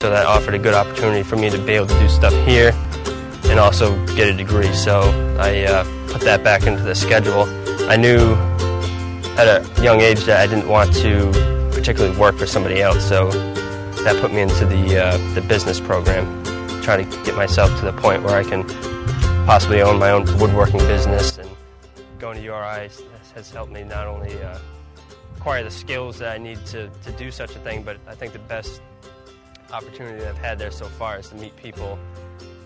so that offered a good opportunity for me to be able to do stuff here and also get a degree. So I put that back into the schedule. I knew at a young age that I didn't want to particularly work for somebody else, so that put me into the business program, trying to get myself to the point where I can possibly own my own woodworking business. And going to URI has helped me not only acquire the skills that I need to do such a thing, but I think the best opportunity that I've had there so far is to meet people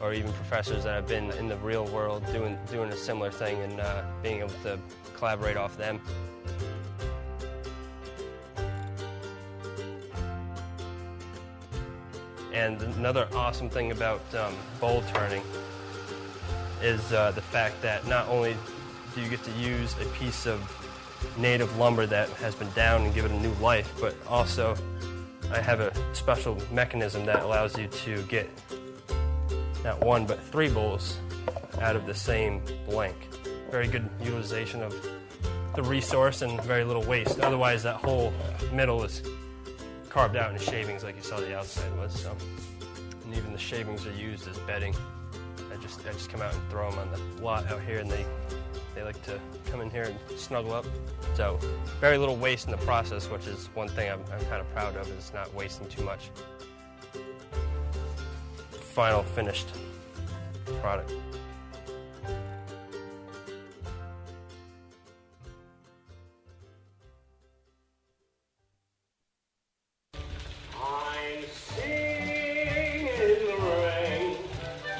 or even professors that have been in the real world doing a similar thing, and being able to collaborate off them. And another awesome thing about bowl turning is the fact that not only do you get to use a piece of native lumber that has been down and give it a new life, but also I have a special mechanism that allows you to get not one but 3 bowls out of the same blank. Very good utilization of the resource and very little waste. Otherwise that whole middle is carved out into shavings like you saw the outside was. So, and even the shavings are used as bedding. I just come out and throw them on the lot out here, and they like to come in here and snuggle up. So very little waste in the process, which is one thing I'm kind of proud of, is not wasting too much. Final finished product. I'm singing in the rain,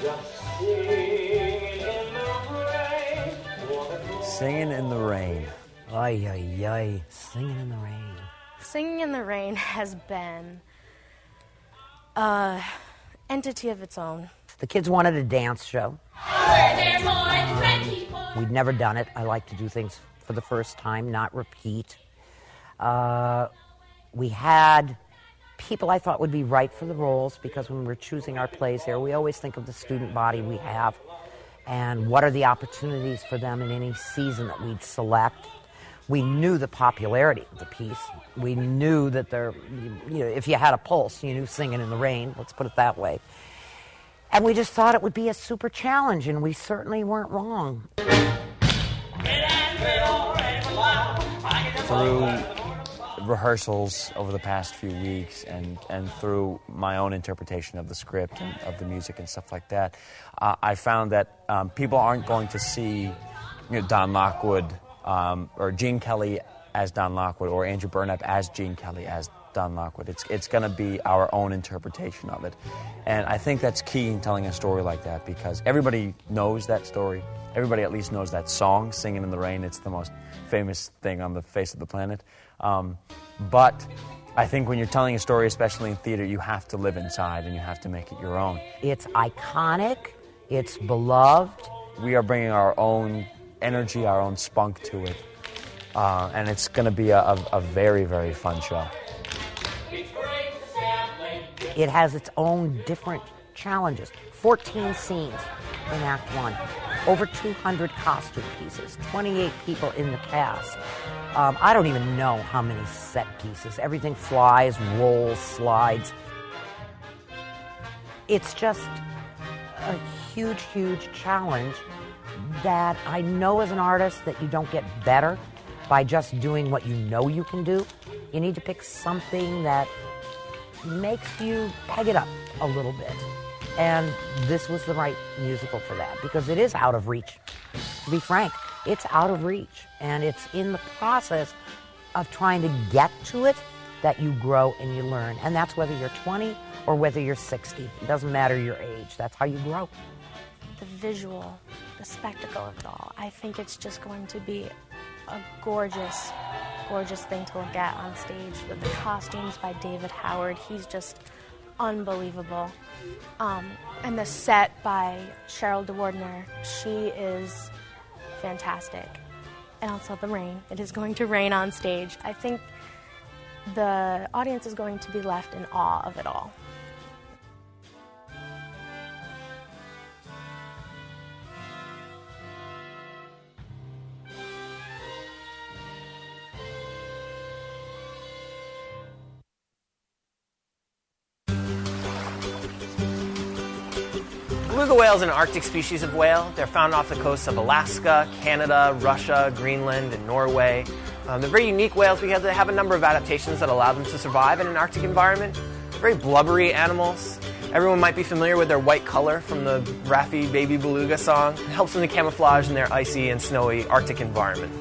just singing in the rain. Singing in the rain. Ay, ay, ay. Singing in the rain. Singing in the Rain has been an entity of its own. The kids wanted a dance show. We'd never done it. I like to do things for the first time, not repeat. We had people I thought would be right for the roles, because when we're choosing our plays here, we always think of the student body we have and what are the opportunities for them in any season that we'd select. We knew the popularity of the piece. We knew that if you had a pulse, you knew Singing in the Rain, let's put it that way. And we just thought it would be a super challenge, and we certainly weren't wrong. Through rehearsals over the past few weeks and through my own interpretation of the script and of the music and stuff like that, I found that people aren't going to see Don Lockwood or Gene Kelly as Don Lockwood or Andrew Burnap as Gene Kelly as Don Lockwood. It's going to be our own interpretation of it. And I think that's key in telling a story like that, because everybody knows that story. Everybody at least knows that song, Singing in the Rain. It's the most famous thing on the face of the planet. But I think when you're telling a story, especially in theater, you have to live inside and you have to make it your own. It's iconic. It's beloved. We are bringing our own energy, our own spunk to it. And it's going to be a very, very fun show. It has its own different challenges. 14 scenes in Act 1. Over 200 costume pieces. 28 people in the cast. I don't even know how many set pieces. Everything flies, rolls, slides. It's just a huge, huge challenge that I know as an artist that you don't get better by just doing what you know you can do. You need to pick something that makes you peg it up a little bit. And this was the right musical for that, because it is out of reach. To be frank, it's out of reach. And it's in the process of trying to get to it that you grow and you learn. And that's whether you're 20 or whether you're 60. It doesn't matter your age. That's how you grow. The visual, the spectacle of it all. I think it's just going to be a gorgeous, gorgeous thing to look at on stage, with the costumes by David Howard. He's just unbelievable. And the set by Cheryl DeWardner, she is fantastic. And also the rain. It is going to rain on stage. I think the audience is going to be left in awe of it all. Beluga whale is an Arctic species of whale. They're found off the coasts of Alaska, Canada, Russia, Greenland, and Norway. They're very unique whales because they have a number of adaptations that allow them to survive in an Arctic environment. They're very blubbery animals. Everyone might be familiar with their white color from the Raffi Baby Beluga song. It helps them to camouflage in their icy and snowy Arctic environment.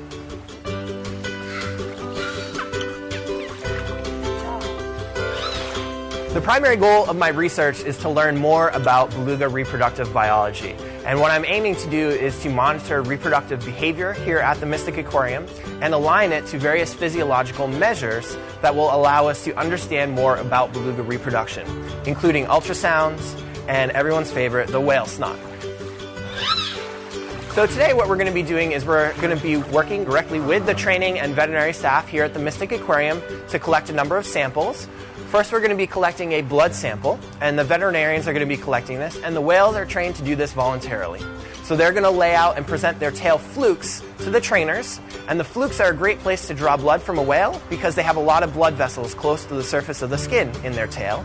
The primary goal of my research is to learn more about beluga reproductive biology. And what I'm aiming to do is to monitor reproductive behavior here at the Mystic Aquarium and align it to various physiological measures that will allow us to understand more about beluga reproduction, including ultrasounds and everyone's favorite, the whale snot. So today what we're going to be doing is we're going to be working directly with the training and veterinary staff here at the Mystic Aquarium to collect a number of samples. First, we're going to be collecting a blood sample, and the veterinarians are going to be collecting this, and the whales are trained to do this voluntarily. So they're going to lay out and present their tail flukes to the trainers, and the flukes are a great place to draw blood from a whale because they have a lot of blood vessels close to the surface of the skin in their tail.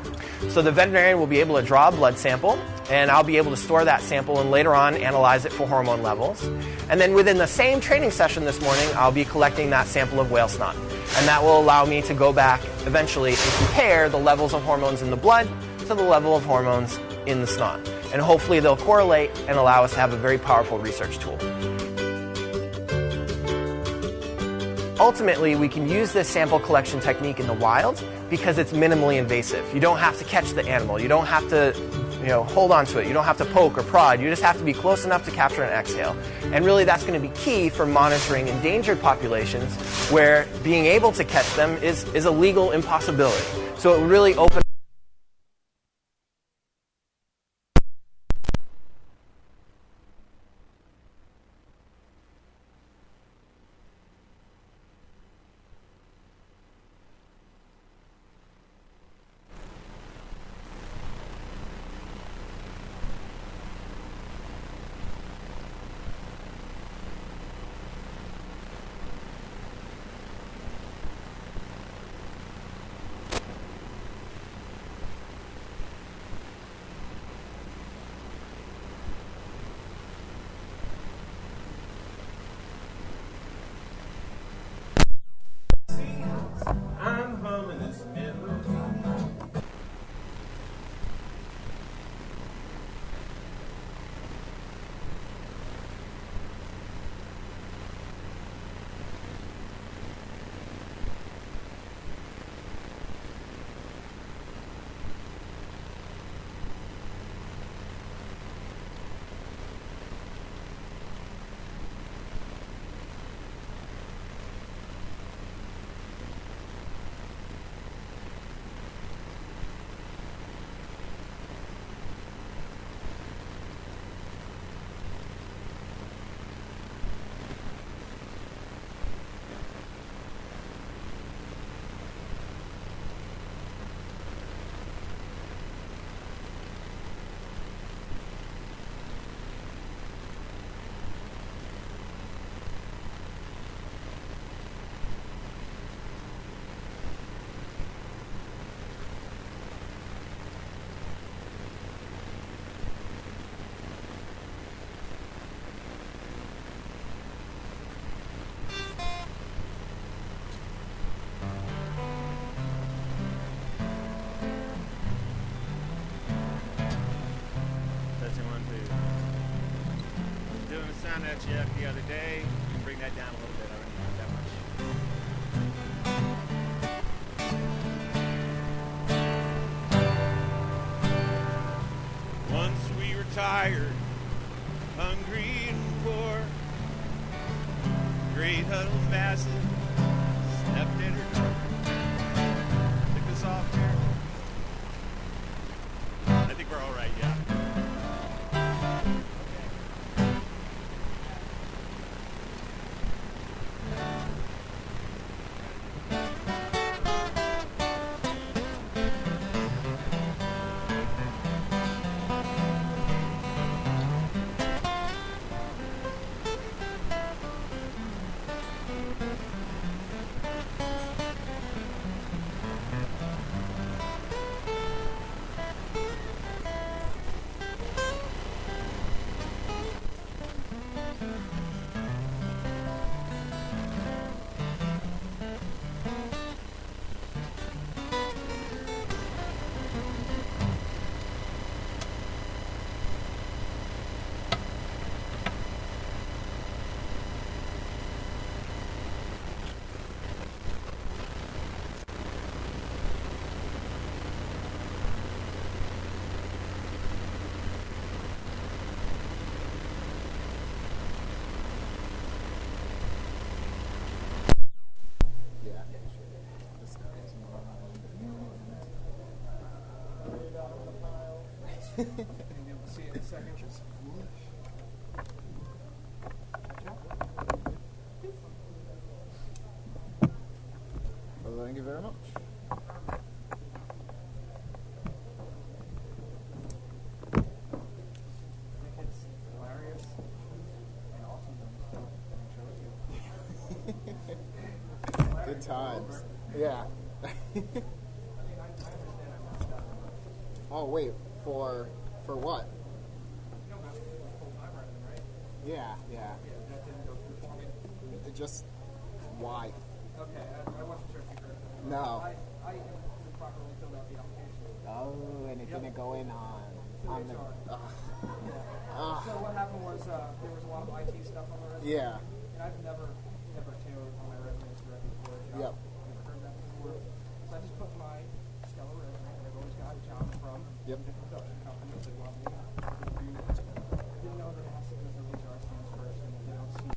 So the veterinarian will be able to draw a blood sample, and I'll be able to store that sample and later on analyze it for hormone levels. And then within the same training session this morning, I'll be collecting that sample of whale snot. And that will allow me to go back eventually and compare the levels of hormones in the blood to the level of hormones in the snot. And hopefully they'll correlate and allow us to have a very powerful research tool. Ultimately, we can use this sample collection technique in the wild because it's minimally invasive. You don't have to catch the animal. You don't have to hold on to it. You don't have to poke or prod. You just have to be close enough to capture and exhale. And really that's going to be key for monitoring endangered populations where being able to catch them is a legal impossibility. So it would really open I'm humming this melody. That check the other day. You can bring that down a little bit. I don't need that much. Once we were tired, hungry and poor. Great huddle massive, stepped in her door. Took us off here. I think we're all right, yeah. And you'll see it in a second. Well, thank you very much. Good times. Yeah. Oh wait, for what? Yeah. That didn't go through for me. Just why? Okay, I wasn't sure if you heard that. No. I properly filled out the application. Oh, and it didn't go in on the. So what happened was there was a lot of IT stuff on the resume. Yeah. And I've never tailored on my resume directly for a job. Yep. Never heard that before. So I just put my stellar resume that I've always got a job from different production companies that want me. Didn't know that it has to go through HR stands first, and they don't see.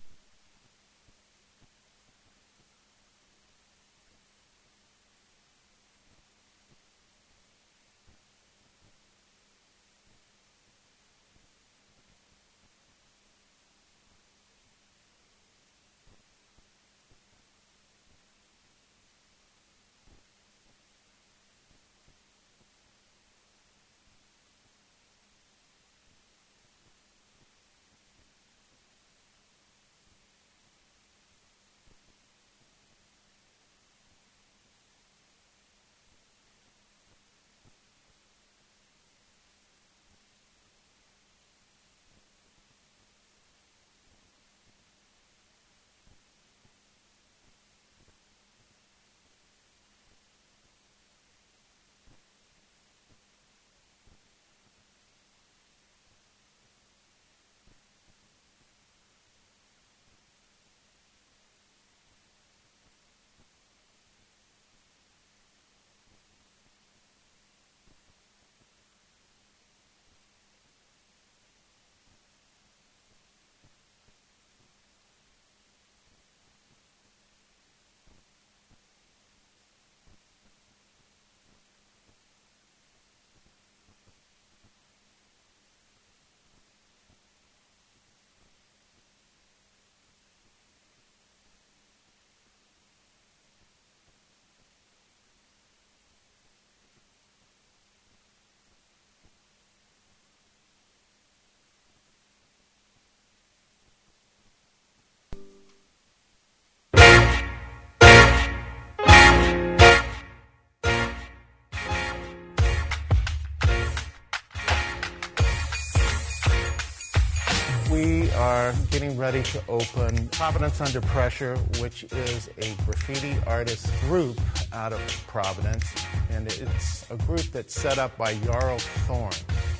We are getting ready to open Providence Under Pressure, which is a graffiti artist group out of Providence. And it's a group that's set up by Jarl Thorne.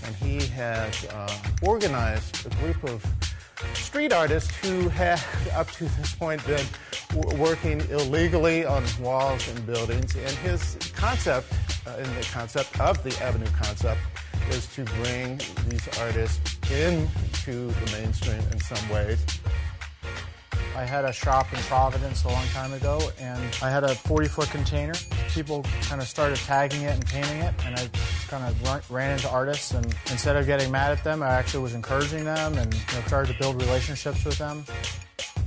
And he has organized a group of street artists who have, up to this point, been working illegally on walls and buildings. And his concept, and the concept of the Avenue concept, is to bring these artists into the mainstream in some ways. I had a shop in Providence a long time ago, and I had a 40-foot container. People kind of started tagging it and painting it, and I kind of ran into artists, and instead of getting mad at them, I actually was encouraging them and started to build relationships with them.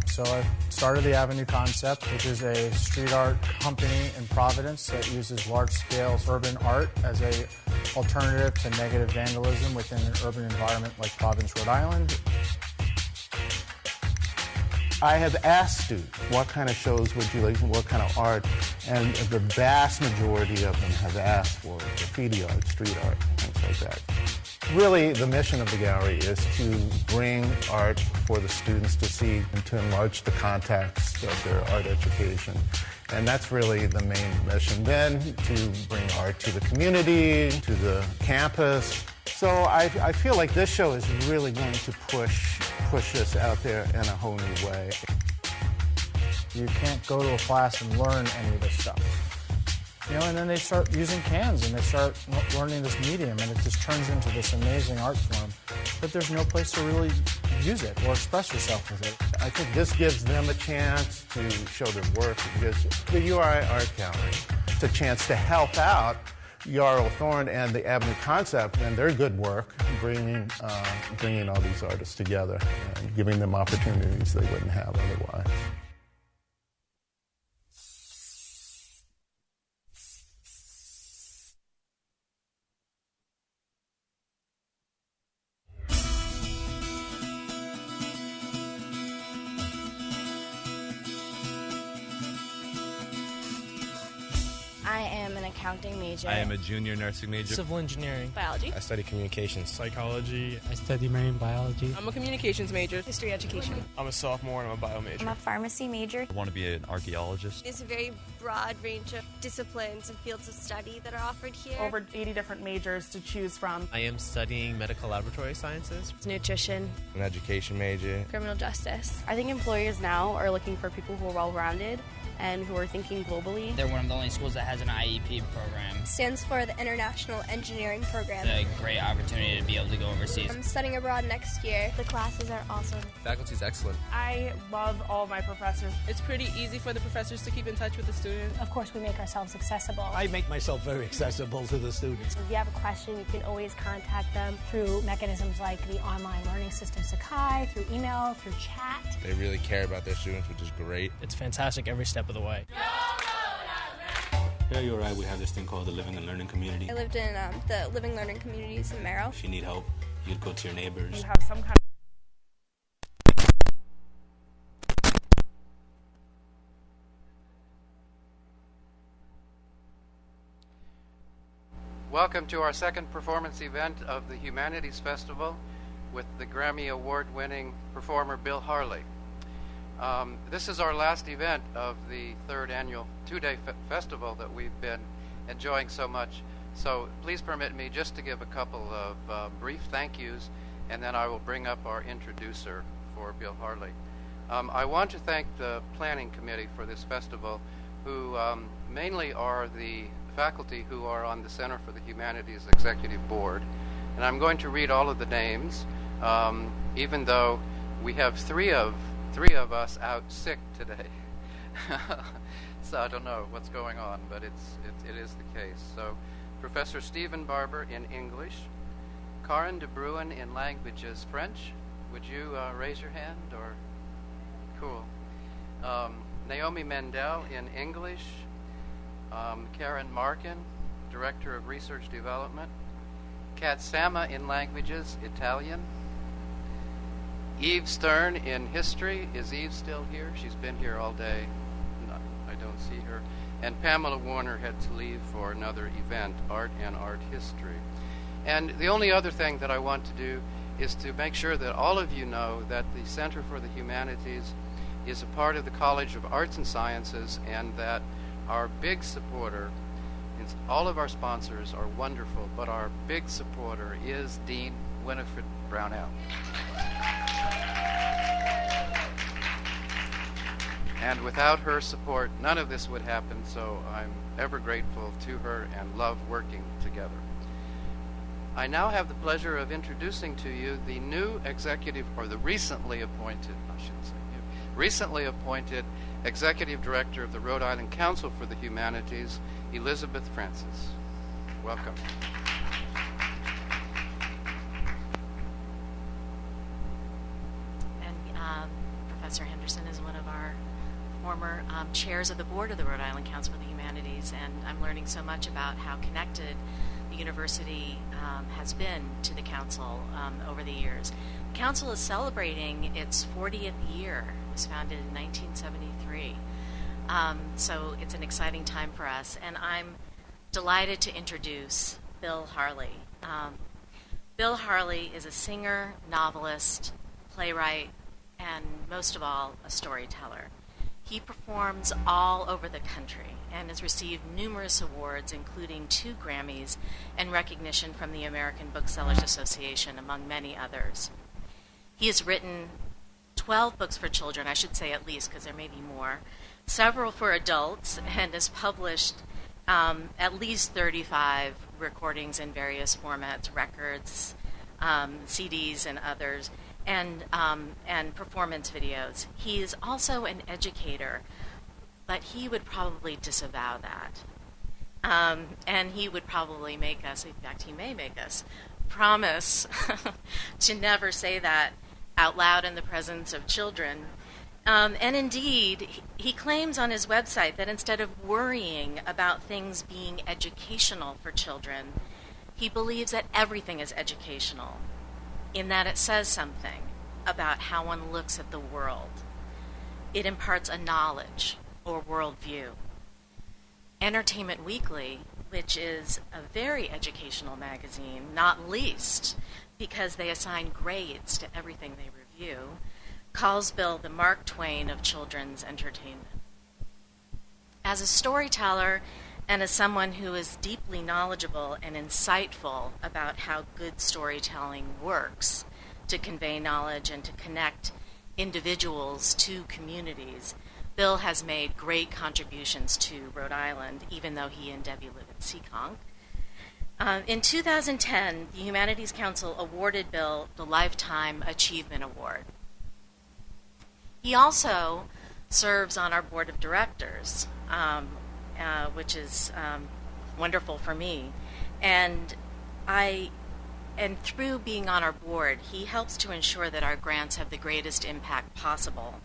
So I started the Avenue Concept, which is a street art company in Providence that uses large-scale urban art as an alternative to negative vandalism within an urban environment like Providence, Rhode Island. I have asked students, what kind of shows would you like, what kind of art, and the vast majority of them have asked for graffiti art, street art, things like that. Really, the mission of the gallery is to bring art for the students to see and to enlarge the context of their art education. And that's really the main mission. Then to bring art to the community, to the campus. So I feel like this show is really going to push this out there in a whole new way. You can't go to a class and learn any of this stuff. And then they start using cans and they start learning this medium, and it just turns into this amazing art form. But there's no place to really use it or express yourself with it. I think this gives them a chance to show their work. It gives the URI Art Gallery a chance to help out Yarl Thorne and the Avenue Concept and their good work bringing all these artists together and giving them opportunities they wouldn't have otherwise. I am an accounting major. I am a junior nursing major. Civil engineering. Biology. I study communications. Psychology. I study marine biology. I'm a communications major. History education. I'm a sophomore and I'm a bio major. I'm a pharmacy major. I want to be an archaeologist. There's a very broad range of disciplines and fields of study that are offered here. Over 80 different majors to choose from. I am studying medical laboratory sciences. Nutrition. An education major. Criminal justice. I think employers now are looking for people who are well-rounded and who are thinking globally. They're one of the only schools that has an IEP program. Stands for the International Engineering Program. It's a great opportunity to be able to go overseas. I'm studying abroad next year. The classes are awesome. Faculty's excellent. I love all of my professors. It's pretty easy for the professors to keep in touch with the students. Of course, we make ourselves accessible. I make myself very accessible to the students. If you have a question, you can always contact them through mechanisms like the online learning system Sakai, through email, through chat. They really care about their students, which is great. It's fantastic every step of the way. Here at URI, we have this thing called the Living and Learning Community. I lived in the Living Learning Communities in Merrill. If you need help, you'd go to your neighbors. You have some kind Welcome to our second performance event of the Humanities Festival with the Grammy Award-winning performer Bill Harley. This is our last event of the third annual two-day festival that we've been enjoying so much. So please permit me just to give a couple of brief thank yous, and then I will bring up our introducer for Bill Harley. I want to thank the planning committee for this festival, who mainly are the faculty who are on the Center for the Humanities Executive Board. And I'm going to read all of the names, even though we have three of us out sick today. So I don't know what's going on, but it is the case. So Professor Stephen Barber in English, Karen de Bruin in languages French. Would you raise your hand? Or cool. Naomi Mendel in English, Karen Markin, Director of Research Development, Kat Sama in languages Italian, Eve Stern in history. Is Eve still here? She's been here all day. No, I don't see her. And Pamela Warner had to leave for another event, Art and Art History. And the only other thing that I want to do is to make sure that all of you know that the Center for the Humanities is a part of the College of Arts and Sciences, and that our big supporter, all of our sponsors are wonderful, but our big supporter is Dean Winifred Brownell. And without her support, none of this would happen, so I'm ever grateful to her and love working together. I now have the pleasure of introducing to you the new executive, or the recently appointed, I shouldn't say new, recently appointed Executive Director of the Rhode Island Council for the Humanities, Elizabeth Francis. Welcome. And Professor Henderson is one of our former chairs of the board of the Rhode Island Council for the Humanities, and I'm learning so much about how connected the university has been to the council over the years. The council is celebrating its 40th year. It was founded in 1973. So it's an exciting time for us, and I'm delighted to introduce Bill Harley. Bill Harley is a singer, novelist, playwright, and most of all, a storyteller. He performs all over the country and has received numerous awards, including 2 Grammys and recognition from the American Booksellers Association, among many others. He has written 12 books for children, I should say at least, because there may be more, several for adults, and has published at least 35 recordings in various formats, records, CDs, and others, and performance videos. He is also an educator, but he would probably disavow that. And he would probably make us, in fact, he may make us, promise to never say that out loud in the presence of children. And indeed, he claims on his website that instead of worrying about things being educational for children, he believes that everything is educational, in that it says something about how one looks at the world. It imparts a knowledge or worldview. Entertainment Weekly, which is a very educational magazine, not least because they assign grades to everything they review, calls Bill the Mark Twain of children's entertainment. As a storyteller and as someone who is deeply knowledgeable and insightful about how good storytelling works to convey knowledge and to connect individuals to communities, Bill has made great contributions to Rhode Island, even though he and Debbie live in Seekonk. In 2010, the Humanities Council awarded Bill the Lifetime Achievement Award. He also serves on our board of directors, which is wonderful for me. And through being on our board, he helps to ensure that our grants have the greatest impact possible,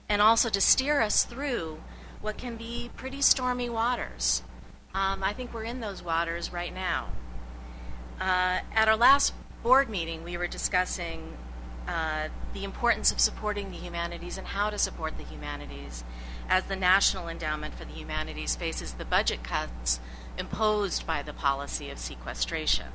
and also to steer us through what can be pretty stormy waters. I think we're in those waters right now. At our last board meeting, we were discussing the importance of supporting the humanities and how to support the humanities as the National Endowment for the Humanities faces the budget cuts imposed by the policy of sequestration.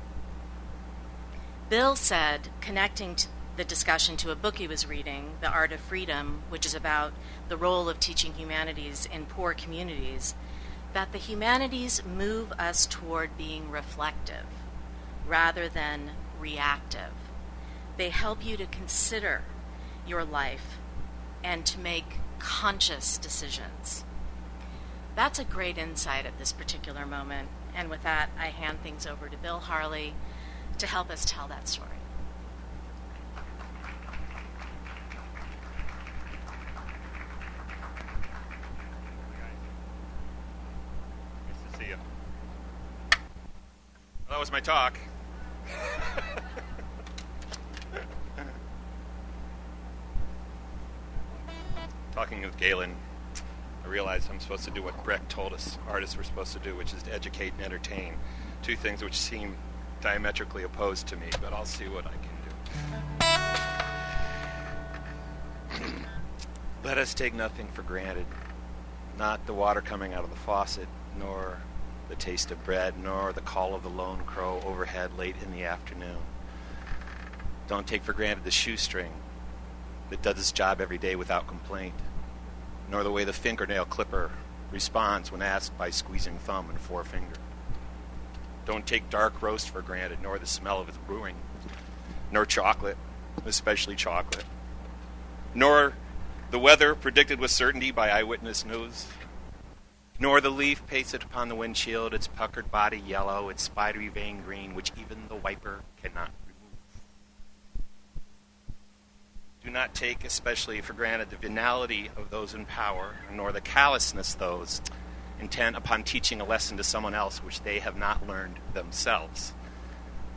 Bill said, connecting the discussion to a book he was reading, The Art of Freedom, which is about the role of teaching humanities in poor communities, that the humanities move us toward being reflective rather than reactive. They help you to consider your life and to make conscious decisions. That's a great insight at this particular moment. And with that, I hand things over to Bill Harley to help us tell that story. Nice to see you. Well, that was my talk. Talking with Galen, I realized I'm supposed to do what Brecht told us artists were supposed to do, which is to educate and entertain. Two things which seem diametrically opposed to me, but I'll see what I can do. Let us take nothing for granted, not the water coming out of the faucet, nor the taste of bread, nor the call of the lone crow overhead late in the afternoon. Don't take for granted the shoestring that does its job every day without complaint, nor the way the fingernail clipper responds when asked by squeezing thumb and forefinger. Don't take dark roast for granted, nor the smell of its brewing, nor chocolate, especially chocolate, nor the weather predicted with certainty by eyewitness news, nor the leaf pasted upon the windshield, its puckered body yellow, its spidery vein green, which even the wiper cannot remove. Do not take especially for granted the venality of those in power, nor the callousness of those intent upon teaching a lesson to someone else which they have not learned themselves.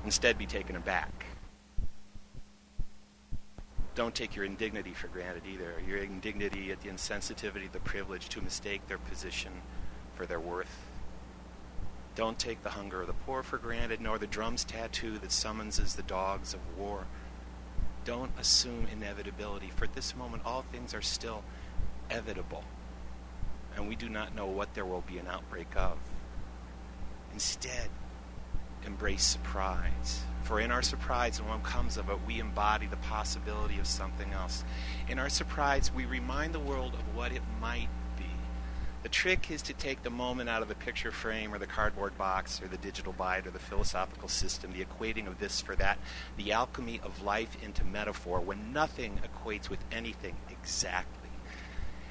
Instead, be taken aback. Don't take your indignity for granted either. Your indignity at the insensitivity, the privilege to mistake their position for their worth. Don't take the hunger of the poor for granted, nor the drum's tattoo that summonses the dogs of war. Don't assume inevitability, for at this moment all things are still evitable, and we do not know what there will be an outbreak of. Instead, embrace surprise, for in our surprise and what comes of it, we embody the possibility of something else. In our surprise, we remind the world of what it might be. The trick is to take the moment out of the picture frame or the cardboard box or the digital byte or the philosophical system, the equating of this for that, the alchemy of life into metaphor when nothing equates with anything exactly.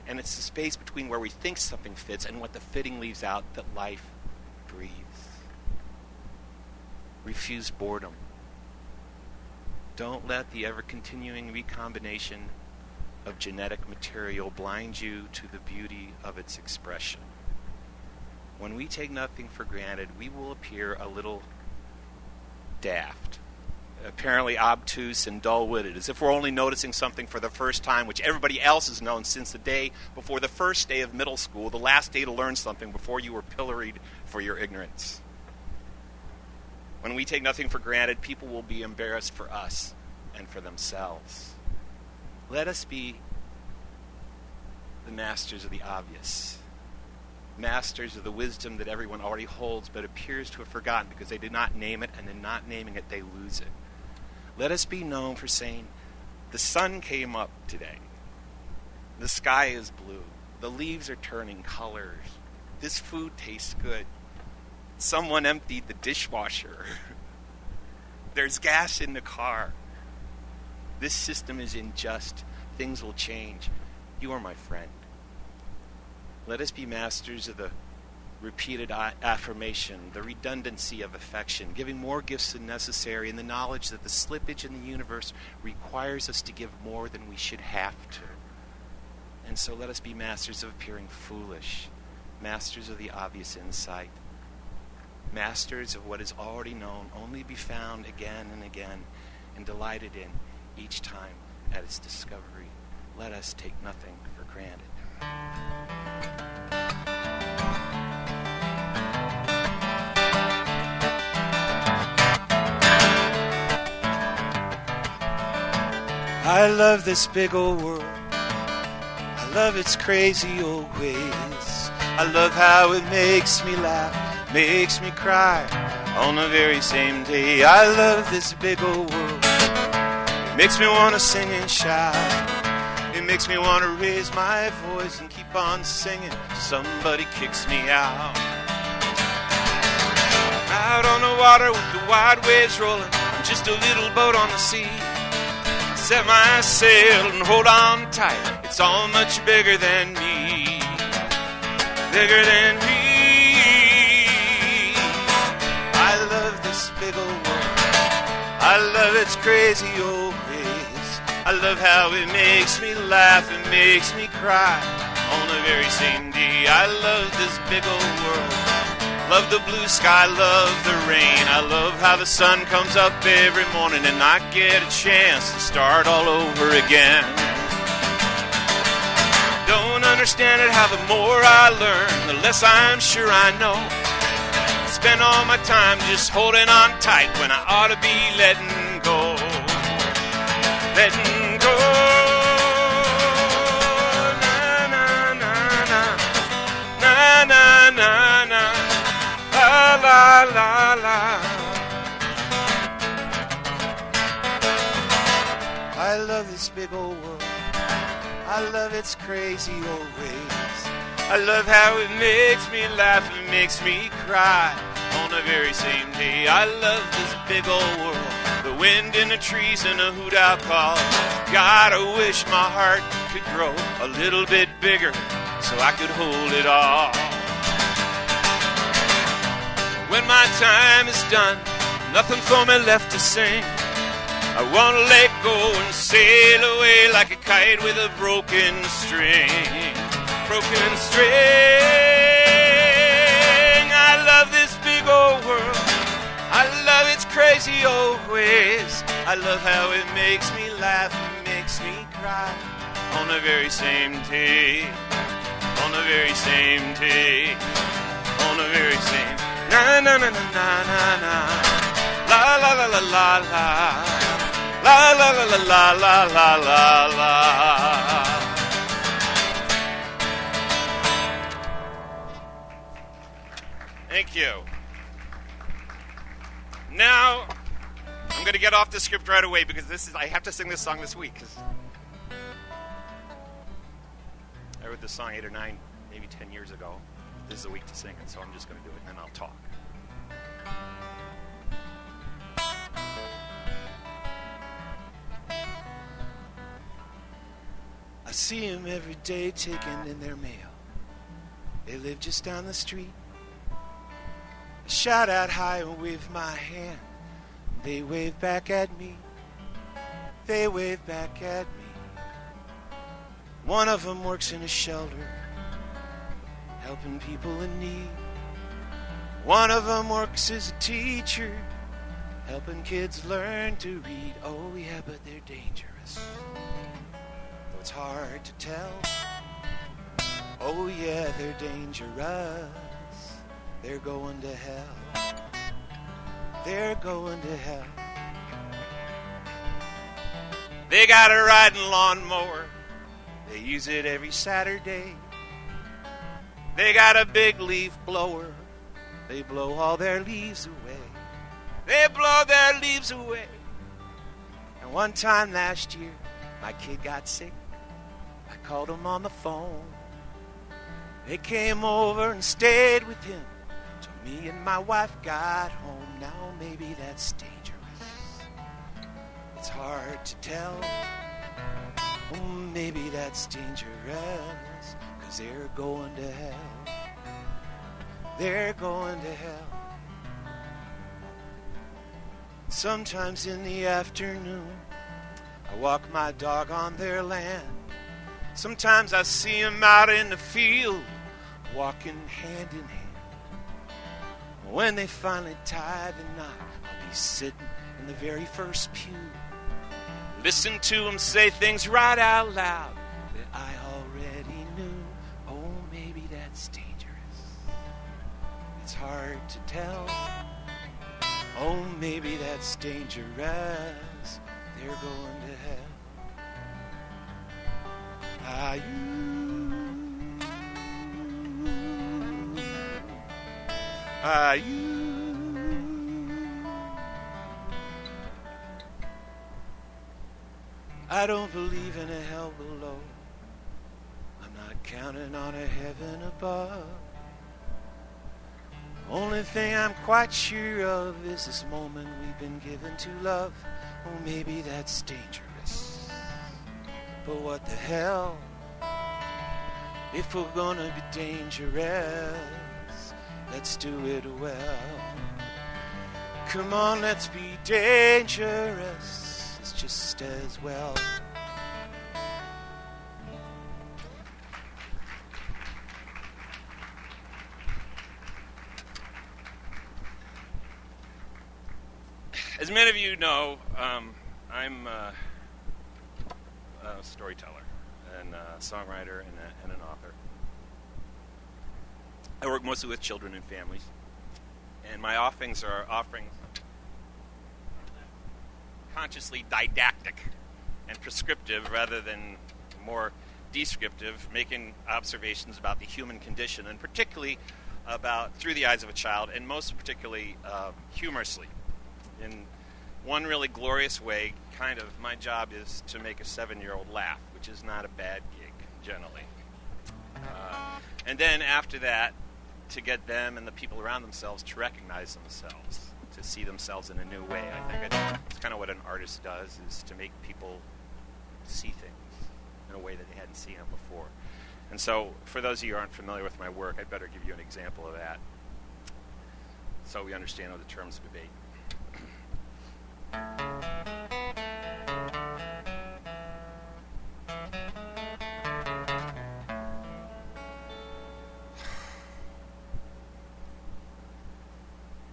And it's the space between where we think something fits and what the fitting leaves out that life breathes. Refuse boredom. Don't let the ever-continuing recombination of genetic material blind you to the beauty of its expression. When we take nothing for granted, we will appear a little daft, apparently obtuse and dull-witted, as if we're only noticing something for the first time, which everybody else has known since the day before the first day of middle school, the last day to learn something before you were pilloried for your ignorance. When we take nothing for granted, people will be embarrassed for us and for themselves. Let us be the masters of the obvious, masters of the wisdom that everyone already holds but appears to have forgotten because they did not name it, and in not naming it, they lose it. Let us be known for saying, the sun came up today. The sky is blue. The leaves are turning colors. This food tastes good. Someone emptied the dishwasher. There's gas in the car. This system is unjust. Things will change. You are my friend. Let us be masters of the repeated affirmation, the redundancy of affection, giving more gifts than necessary, and the knowledge that the slippage in the universe requires us to give more than we should have to. And so let us be masters of appearing foolish, masters of the obvious insight, masters of what is already known, only be found again and again, and delighted in each time at its discovery. Let us take nothing for granted. I love this big old world. I love its crazy old ways. I love how it makes me laugh, makes me cry on the very same day. I love this big old world. It makes me want to sing and shout. It makes me want to raise my voice and keep on singing till somebody kicks me out. Out on the water with the wide waves rolling, I'm just a little boat on the sea. Set my sail and hold on tight. It's all much bigger than me. Bigger than me. I love this big old world. I love its crazy old ways. I love how it makes me laugh and makes me cry on the very same day. I love this big old world. Love the blue sky, love the rain. I love how the sun comes up every morning and I get a chance to start all over again. Don't understand it, how the more I learn, the less I'm sure I know. Spend all my time just holding on tight when I ought to be letting go. Letting go. Na na na na. Na na na na. La la la. I love this big old world. I love its crazy old ways. I love how it makes me laugh and makes me cry on the very same day. I love this big old world. The wind in the trees and the hoot owl call. God, I wish my heart could grow a little bit bigger so I could hold it all. When my time is done, nothing for me left to sing. I want to let go and sail away like a kite with a broken string. Broken string. I love this big old world. I love its crazy old ways. I love how it makes me laugh and makes me cry on the very same day. On the very same day. On the very same day. Na na na na na na. La la la la la la. La la la la la la la la. Thank you. Now I'm going to get off the script right away because I have to sing this song this week. I wrote this song 8 or 9, maybe 10 years ago. This is a week to sing it, so I'm just going to do it, and then I'll talk. I see them every day taking in their mail. They live just down the street. I shout out high and wave my hand. They wave back at me. They wave back at me. One of them works in a shelter, helping people in need. One of them works as a teacher, helping kids learn to read. Oh yeah, but they're dangerous, though it's hard to tell. Oh yeah, they're dangerous. They're going to hell. They're going to hell. They got a riding lawnmower. They use it every Saturday. They got a big leaf blower. They blow all their leaves away. They blow their leaves away. And one time last year, my kid got sick. I called him on the phone. They came over and stayed with him till me and my wife got home. Now maybe that's dangerous. It's hard to tell. Oh, maybe that's dangerous, 'cause they're going to hell. They're going to hell. Sometimes in the afternoon, I walk my dog on their land. Sometimes I see them out in the field, walking hand in hand. When they finally tie the knot, I'll be sitting in the very first pew. Listen to them say things right out loud that I already knew. Oh, maybe that's dangerous. It's hard to tell. Oh, maybe that's dangerous. They're going to hell. Are you? Are you? I don't believe in a hell below. I'm not counting on a heaven above. Only thing I'm quite sure of is this moment we've been given to love. Oh, maybe that's dangerous. But what the hell? If we're gonna be dangerous, let's do it well. Come on, let's be dangerous. It's just as well. As many of you know, I'm a storyteller and a songwriter and an author. I work mostly with children and families, and my offerings are consciously didactic and prescriptive rather than more descriptive, making observations about the human condition, and particularly about through the eyes of a child, and most particularly humorously. In one really glorious way, kind of my job is to make a 7-year-old laugh, which is not a bad gig, generally. And then after that, to get them and the people around themselves to recognize themselves, to see themselves in a new way. I think it's kind of what an artist does, is to make people see things in a way that they hadn't seen them before. And so, for those of you who aren't familiar with my work, I'd better give you an example of that so we understand all the terms of debate.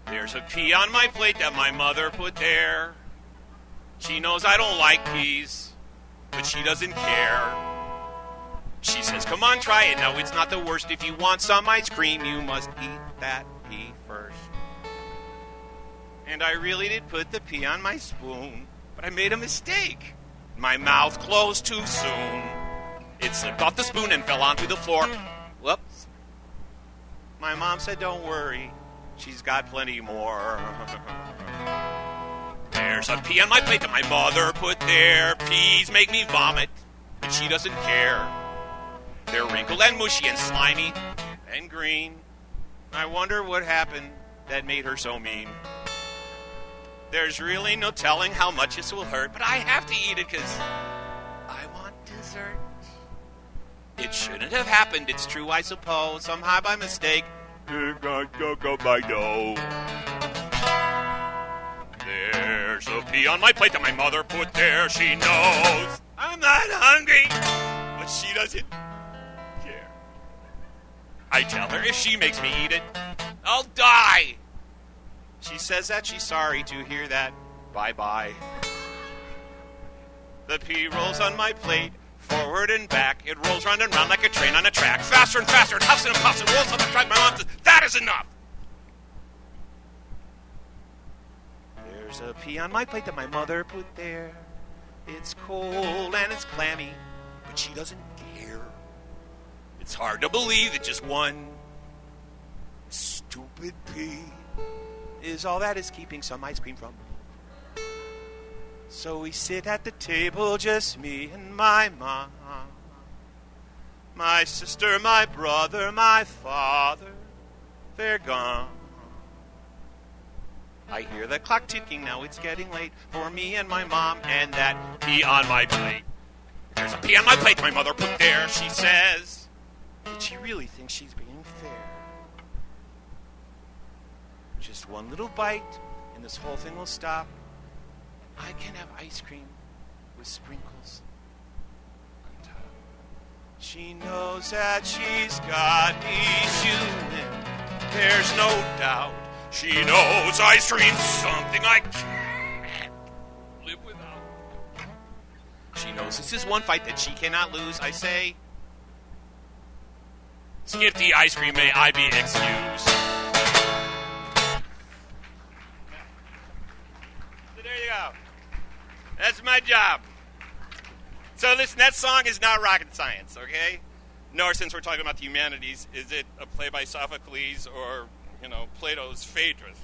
There's a pea on my plate that my mother put there. She knows I don't like peas, but she doesn't care. She says, come on, try it. No, it's not the worst. If you want some ice cream, you must eat that pea first. And I really did put the pea on my spoon, but I made a mistake. My mouth closed too soon. It slipped off the spoon and fell onto the floor. Whoops. My mom said, don't worry. She's got plenty more. There's a pea on my plate that my mother put there. Peas make me vomit, but she doesn't care. They're wrinkled and mushy and slimy and green. I wonder what happened that made her so mean. There's really no telling how much this will hurt, but I have to eat it because I want dessert. It shouldn't have happened, it's true, I suppose. Somehow by mistake, it got my dough. There's a pea on my plate that my mother put there. She knows I'm not hungry, but she doesn't care. I tell her if she makes me eat it, I'll die. She says that she's sorry to hear that. Bye-bye. The pea rolls on my plate, forward and back. It rolls round and round like a train on a track. Faster and faster, it huffs and puffs, it rolls on the track. My mom says, that is enough. There's a pea on my plate that my mother put there. It's cold and it's clammy, but she doesn't care. It's hard to believe that just one stupid pea is all that is keeping some ice cream from me. So we sit at the table, just me and my mom, my sister, my brother, my father, they're gone. I hear the clock ticking, now it's getting late for me and my mom and that pea on my plate. There's a pea on my plate my mother put there, she says. But she really thinks she's being fair. Just one little bite and this whole thing will stop. I can have ice cream with sprinkles on top. She knows that she's got me human. There's no doubt. She knows ice cream's something I can't live without. She knows this is one fight that she cannot lose. I say, skip the ice cream, may I be excused. So there you go. That's my job. So listen, that song is not rocket science, okay? Nor, since we're talking about the humanities, is it a play by Sophocles or, Plato's Phaedrus.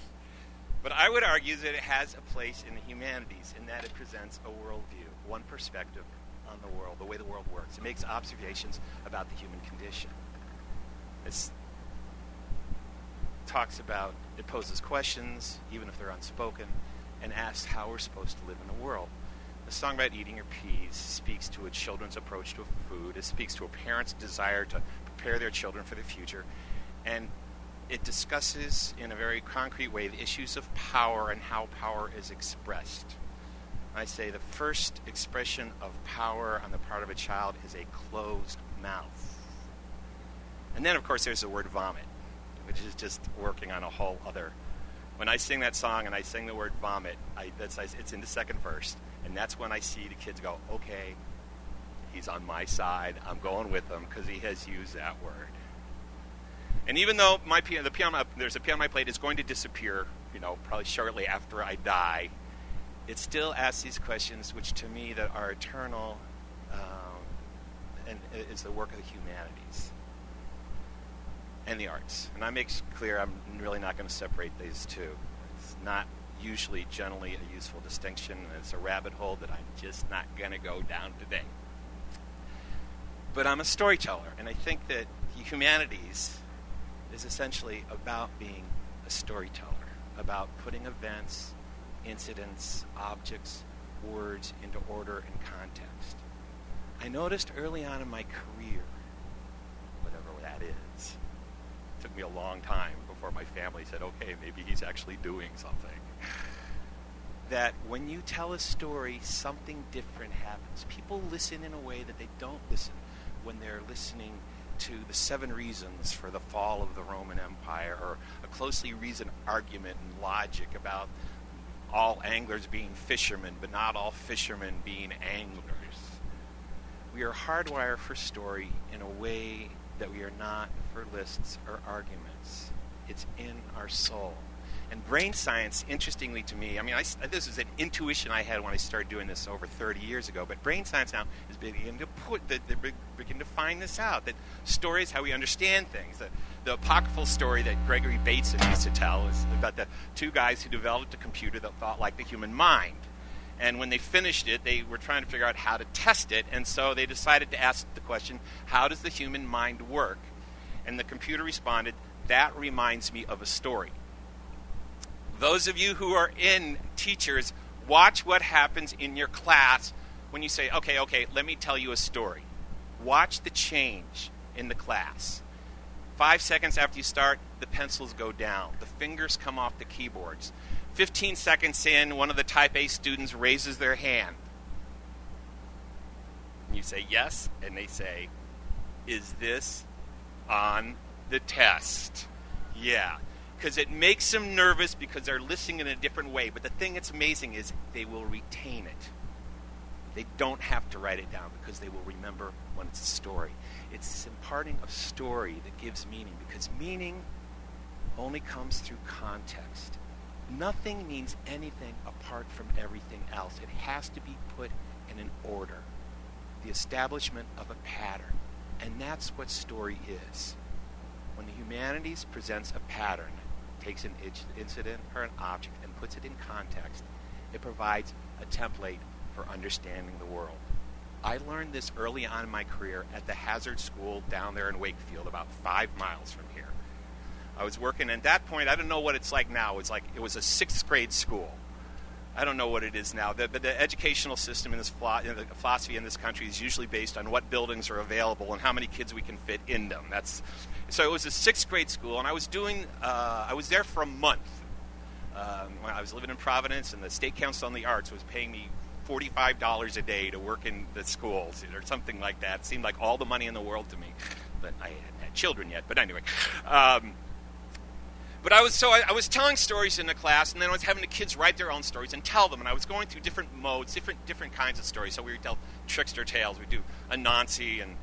But I would argue that it has a place in the humanities in that it presents a worldview, one perspective on the world, the way the world works. It makes observations about the human condition. It talks about, it poses questions, even if they're unspoken, and asks how we're supposed to live in the world. The song about eating your peas speaks to a children's approach to food. It speaks to a parent's desire to prepare their children for the future. And it discusses in a very concrete way the issues of power and how power is expressed. I say the first expression of power on the part of a child is a closed mouth. And then, of course, there's the word vomit, which is just working on a whole other. When I sing that song and I sing the word vomit, it's in the second verse. And that's when I see the kids go, okay, he's on my side. I'm going with him because he has used that word. And even though there's a pea on my plate is going to disappear, probably shortly after I die, it still asks these questions, which to me that are eternal, and is the work of the humanities and the arts. And I make clear I'm really not going to separate these two. It's not usually generally a useful distinction, and it's a rabbit hole that I'm just not going to go down today. But I'm a storyteller, and I think that the humanities is essentially about being a storyteller, about putting events, incidents, objects, words into order and context. I noticed early on in my career, whatever that is, it took me a long time before my family said, okay, maybe he's actually doing something, that when you tell a story, something different happens. People listen in a way that they don't listen when they're listening to the 7 reasons for the fall of the Roman Empire, or a closely reasoned argument and logic about all anglers being fishermen, but not all fishermen being anglers. We are hardwired for story in a way that we are not for lists or arguments. It's in our soul. And brain science, interestingly to me, this is an intuition I had when I started doing this over 30 years ago, but brain science now is beginning to find this out, that story is how we understand things. The apocryphal story that Gregory Bateson used to tell is about the 2 guys who developed a computer that thought like the human mind. And when they finished it, they were trying to figure out how to test it, and so they decided to ask the question, how does the human mind work? And the computer responded, that reminds me of a story. Those of you who are in teachers, watch what happens in your class when you say, okay, let me tell you a story. Watch the change in the class. 5 seconds after you start, the pencils go down. The fingers come off the keyboards. 15 seconds in, one of the Type A students raises their hand. And you say, yes, and they say, is this on the test? Yeah. because it makes them nervous because they're listening in a different way. But the thing that's amazing is they will retain it. They don't have to write it down because they will remember when it's a story. It's this imparting of story that gives meaning, because meaning only comes through context. Nothing means anything apart from everything else. It has to be put in an order, the establishment of a pattern. And that's what story is. When the humanities presents a pattern, takes an incident or an object and puts it in context, it provides a template for understanding the world. I learned this early on in my career at the Hazard School down there in Wakefield, about 5 miles from here. I was working, and at that point, I don't know what it's like now. It was a 6th grade school. I don't know what it is now. The educational system in this the philosophy in this country is usually based on what buildings are available and how many kids we can fit in them. So it was a 6th grade school, and I was there for a month. When I was living in Providence, and the State Council on the Arts was paying me $45 a day to work in the schools or something like that. It seemed like all the money in the world to me, but I hadn't had children yet. But anyway. But I was telling stories in the class, and then I was having the kids write their own stories and tell them. And I was going through different modes, different kinds of stories. So we would tell trickster tales. We do Anansi and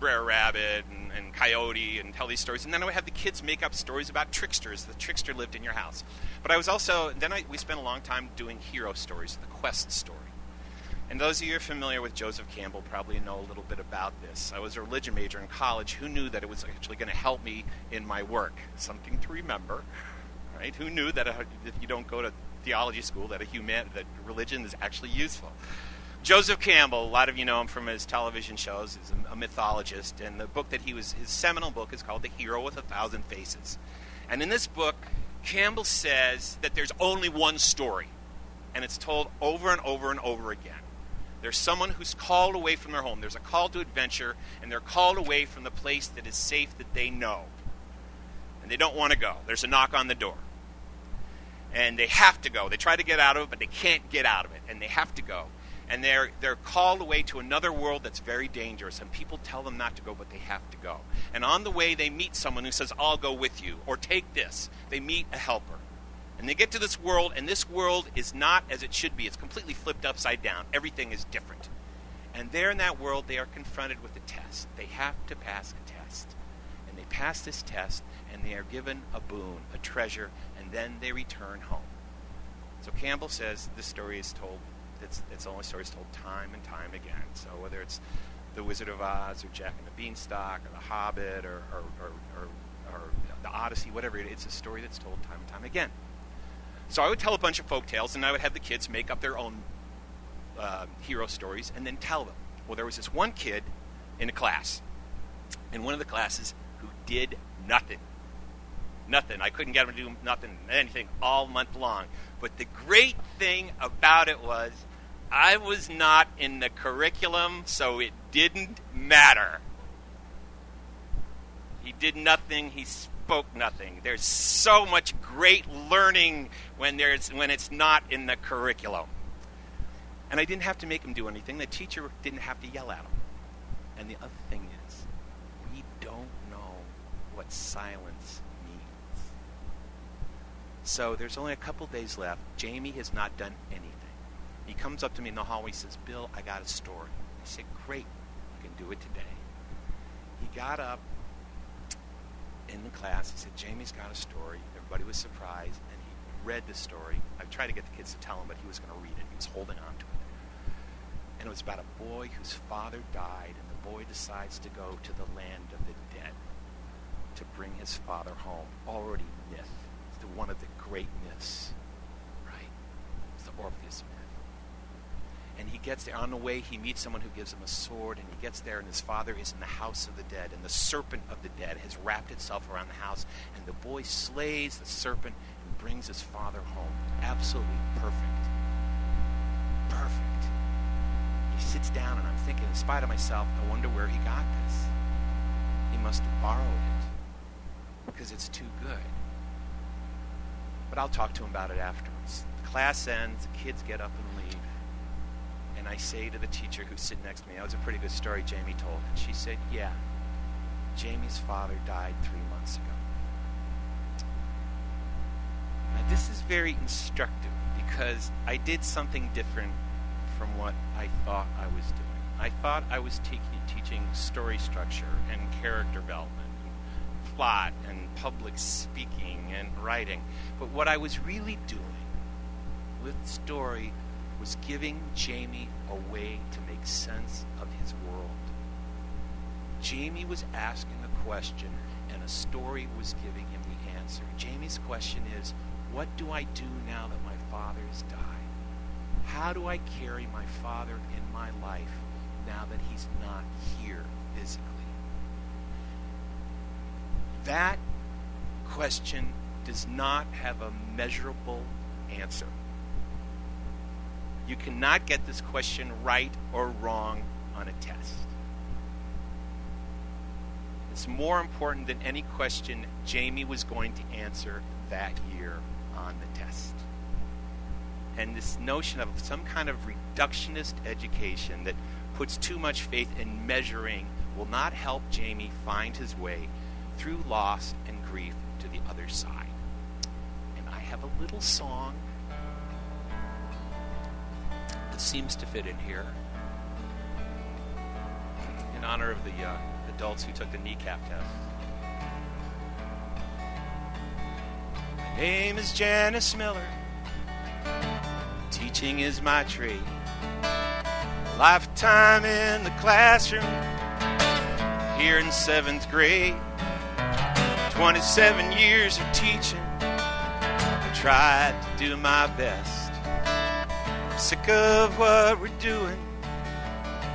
Brer Rabbit and Coyote, and tell these stories. And then I would have the kids make up stories about tricksters. The trickster lived in your house. But I was also we spent a long time doing hero stories, the quest story. And those of you who are familiar with Joseph Campbell probably know a little bit about this. I was a religion major in college. Who knew that it was actually going to help me in my work? Something to remember, right? Who knew that if you don't go to theology school, that religion is actually useful? Joseph Campbell, a lot of you know him from his television shows. He's a mythologist, and the book his seminal book is called The Hero with 1,000 Faces. And in this book, Campbell says that there's only one story, and it's told over and over and over again. There's someone who's called away from their home. There's a call to adventure, and they're called away from the place that is safe, that they know. And they don't want to go. There's a knock on the door. And they have to go. They try to get out of it, but they can't get out of it, and they have to go. And they're called away to another world that's very dangerous, and people tell them not to go, but they have to go. And on the way, they meet someone who says, I'll go with you, or take this. They meet a helper. And they get to this world, and this world is not as it should be. It's completely flipped upside down. Everything is different. And there in that world, they are confronted with a test. They have to pass a test. And they pass this test, and they are given a boon, a treasure, and then they return home. So Campbell says this story is told, it's the only story is told time and time again. So whether it's The Wizard of Oz, or Jack and the Beanstalk, or The Hobbit, or The Odyssey, whatever it is, it's a story that's told time and time again. So I would tell a bunch of folk tales, and I would have the kids make up their own hero stories and then tell them. Well, there was this one kid in a class, in one of the classes, who did nothing. Nothing. I couldn't get him to do anything all month long. But the great thing about it was I was not in the curriculum, so it didn't matter. He did nothing. He spoke nothing. There's so much great learning when it's not in the curriculum. And I didn't have to make him do anything. The teacher didn't have to yell at him. And the other thing is, we don't know what silence means. So there's only a couple days left. Jamie has not done anything. He comes up to me in the hallway and says, Bill, I got a story. I said, great, you can do it today. He got up in the class. He said, Jamie's got a story. Everybody was surprised, and he read the story. I tried to get the kids to tell him, but he was going to read it. He was holding on to it. And it was about a boy whose father died, and the boy decides to go to the land of the dead to bring his father home. Already myth. It's one of the great myths, right? It's the Orpheus myth. And he gets there. On the way, he meets someone who gives him a sword, and he gets there, and his father is in the house of the dead, and the serpent of the dead has wrapped itself around the house, and the boy slays the serpent and brings his father home. Absolutely perfect. Perfect. He sits down, and I'm thinking, in spite of myself, I wonder where he got this. He must have borrowed it, because it's too good. But I'll talk to him about it afterwards. The class ends, the kids get up and leave. And I say to the teacher who's sitting next to me, that was a pretty good story Jamie told. And she said, yeah, Jamie's father died 3 months ago. This is very instructive because I did something different from what I thought I was doing. I thought I was teaching story structure and character development, and plot and public speaking and writing. But what I was really doing with the story was giving Jamie a way to make sense of his world. Jamie was asking a question, and a story was giving him the answer. Jamie's question is, what do I do now that my father's died? How do I carry my father in my life now that he's not here physically? That question does not have a measurable answer. You cannot get this question right or wrong on a test. It's more important than any question Jamie was going to answer that year on the test. And this notion of some kind of reductionist education that puts too much faith in measuring will not help Jamie find his way through loss and grief to the other side. And I have a little song that seems to fit in here in honor of the adults who took the kneecap test. My name is Janice Miller. Teaching is my trade. Lifetime in the classroom here in 7th grade. 27 years of teaching. I tried to do my best. I'm sick of what we're doing,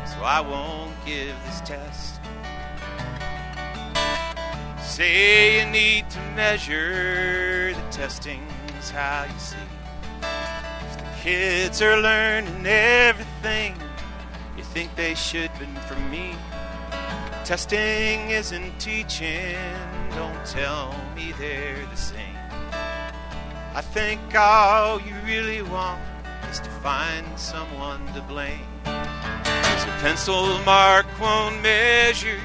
so I won't give this test. Say you need to measure the testing's how you see. If the kids are learning everything you think they should, but for me, testing isn't teaching. Don't tell me they're the same. I think all you really want is to find someone to blame. 'Cause a pencil mark won't measure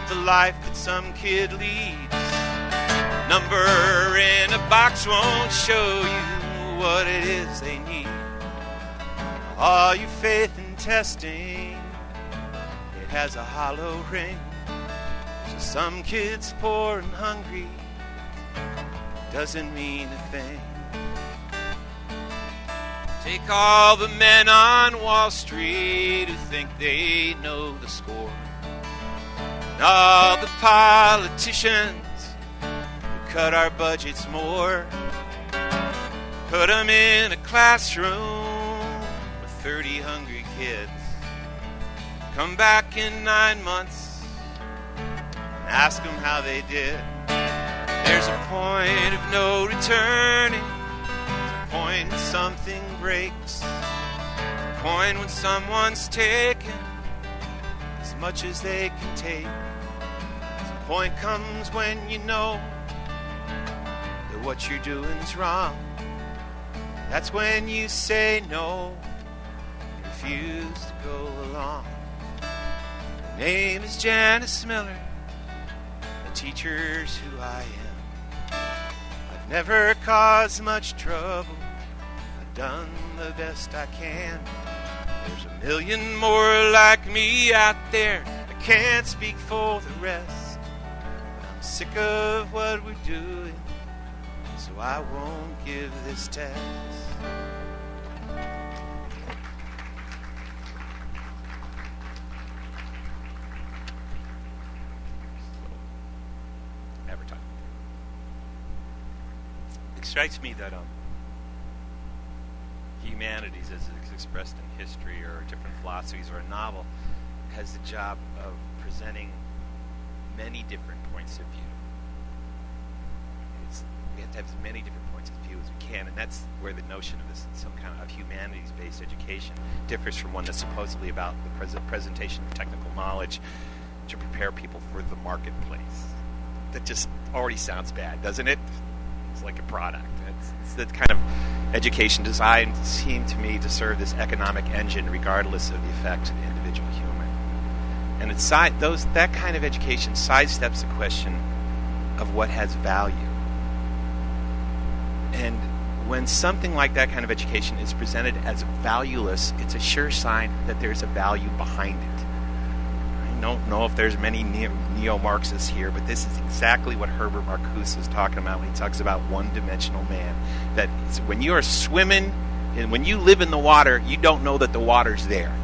the life that some kid leads. A number in a box won't show you what it is they need. All your faith in testing, it has a hollow ring. So some kids poor and hungry doesn't mean a thing. Take all the men on Wall Street who think they know the score, and all the politicians who cut our budgets more. Put them in a classroom with 30 hungry kids. Come back in 9 months and ask them how they did. There's a point of no returning. There's a point when something breaks. A point when someone's taken as much as they can take. The point comes when you know that what you're doing's wrong. That's when you say no and refuse to go along. My name is Janice Miller. The teacher's who I am. I've never caused much trouble. I've done the best I can. There's a million more like me out there. I can't speak for the rest. But I'm sick of what we're doing, so I won't give this test. Advertising. It strikes me that humanities, as it's expressed in history or different philosophies or a novel, has the job of presenting many different points of view. We have to have as many different points of view as we can, and that's where the notion of this, some kind of humanities-based education, differs from one that's supposedly about the presentation of technical knowledge to prepare people for the marketplace. That just already sounds bad, doesn't it? It's like a product. It's the kind of education designed, seemed to me, to serve this economic engine regardless of the effect of the individual human. And that kind of education sidesteps the question of what has value. And when something like that kind of education is presented as valueless, it's a sure sign that there's a value behind it. I don't know if there's many neo-Marxists here, but this is exactly what Herbert Marcuse is talking about when he talks about one-dimensional man. That is, when you are swimming and when you live in the water, you don't know that the water's there.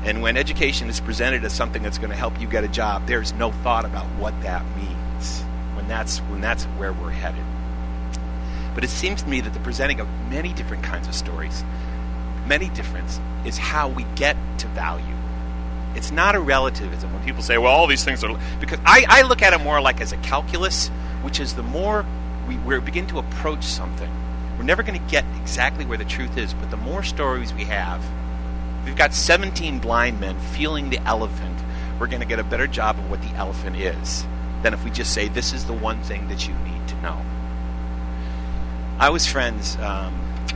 And when education is presented as something that's going to help you get a job, there's no thought about what that means. When that's where we're headed. But it seems to me that the presenting of many different kinds of stories, many different, is how we get to value. It's not a relativism. When people say, well, all these things are... Because I look at it more like as a calculus, which is the more we begin to approach something, we're never going to get exactly where the truth is, but the more stories we have, we've got 17 blind men feeling the elephant, we're going to get a better job of what the elephant is than if we just say, this is the one thing that you need to know. I was friends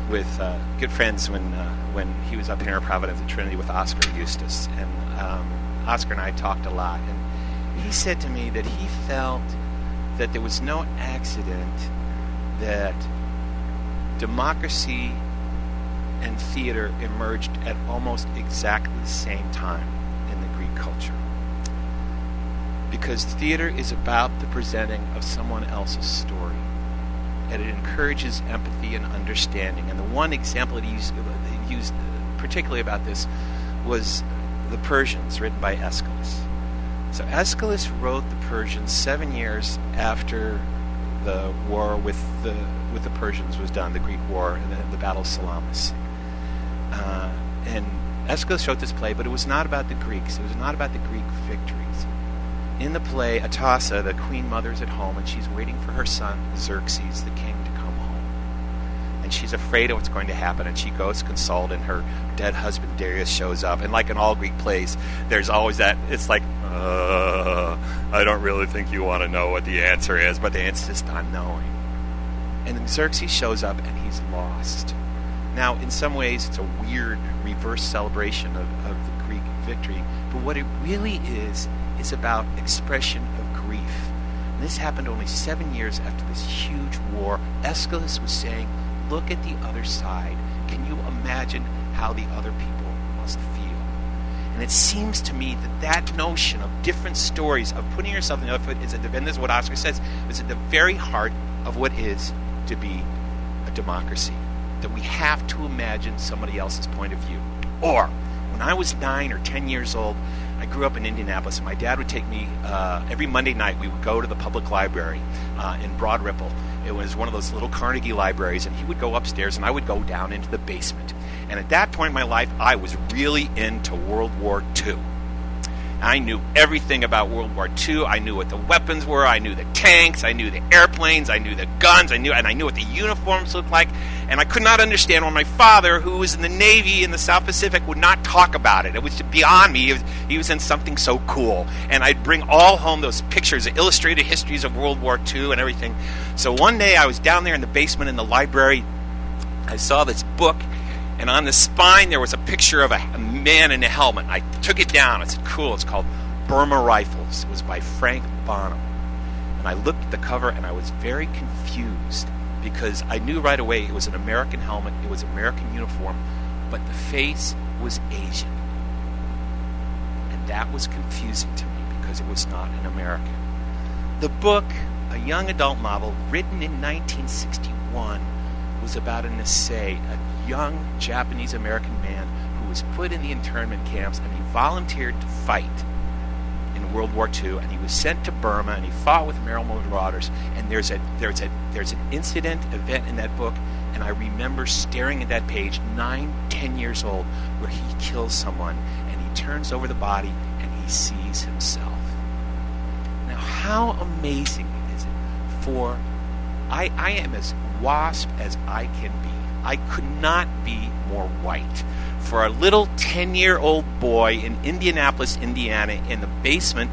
with good friends when he was up here in Providence at Trinity with Oscar Eustace, and Oscar and I talked a lot, and he said to me that he felt that there was no accident that democracy and theater emerged at almost exactly the same time in the Greek culture. Because theater is about the presenting of someone else's story, and it encourages empathy and understanding. And the one example that he used particularly about this was the Persians, written by Aeschylus. So Aeschylus wrote the Persians 7 years after the war with the Persians was done, the Greek War, and the Battle of Salamis. And Aeschylus wrote this play, but it was not about the Greeks. It was not about the Greek victories. In the play, Atossa, the queen mother, is at home, and she's waiting for her son, Xerxes, the king, to come home. And she's afraid of what's going to happen, and she goes to consult, and her dead husband, Darius, shows up. And like in all Greek plays, there's always that, it's like, I don't really think you want to know what the answer is, but they insist on knowing. And then Xerxes shows up, and he's lost. Now, in some ways, it's a weird reverse celebration of the Greek victory, but what it really is about expression of grief. And this happened only 7 years after this huge war. Aeschylus was saying, look at the other side. Can you imagine how the other people must feel? And it seems to me that notion of different stories, of putting yourself in the other foot, is and this is what Oscar says, is at the very heart of what is to be a democracy. That we have to imagine somebody else's point of view. Or, when I was 9 or 10 years old, I grew up in Indianapolis, and my dad would take me every Monday night. We would go to the public library in Broad Ripple. It was one of those little Carnegie libraries, and he would go upstairs, and I would go down into the basement. And at that point in my life, I was really into World War II. I knew everything about World War II. I knew what the weapons were. I knew the tanks. I knew the airplanes. I knew the guns. I knew what the uniforms looked like. And I could not understand why my father, who was in the Navy in the South Pacific, would not talk about it. It was beyond me. He was in something so cool. And I'd bring all home those pictures, the illustrated histories of World War II and everything. So one day I was down there in the basement in the library. I saw this book. And on the spine, there was a picture of a man in a helmet. I took it down. I said, cool, it's called Burma Rifles. It was by Frank Bonham. And I looked at the cover, and I was very confused because I knew right away it was an American helmet, it was an American uniform, but the face was Asian. And that was confusing to me because it was not an American. The book, a young adult novel written in 1961, was about an essay, a young Japanese-American man who was put in the internment camps, and he volunteered to fight in World War II, and he was sent to Burma, and he fought with marauders. And there's an event in that book, and I remember staring at that page, 9, 10 years old, where he kills someone, and he turns over the body, and he sees himself. Now, how amazing is it for... I am as WASP as I can be. I could not be more white. For a little 10-year-old boy in Indianapolis, Indiana, in the basement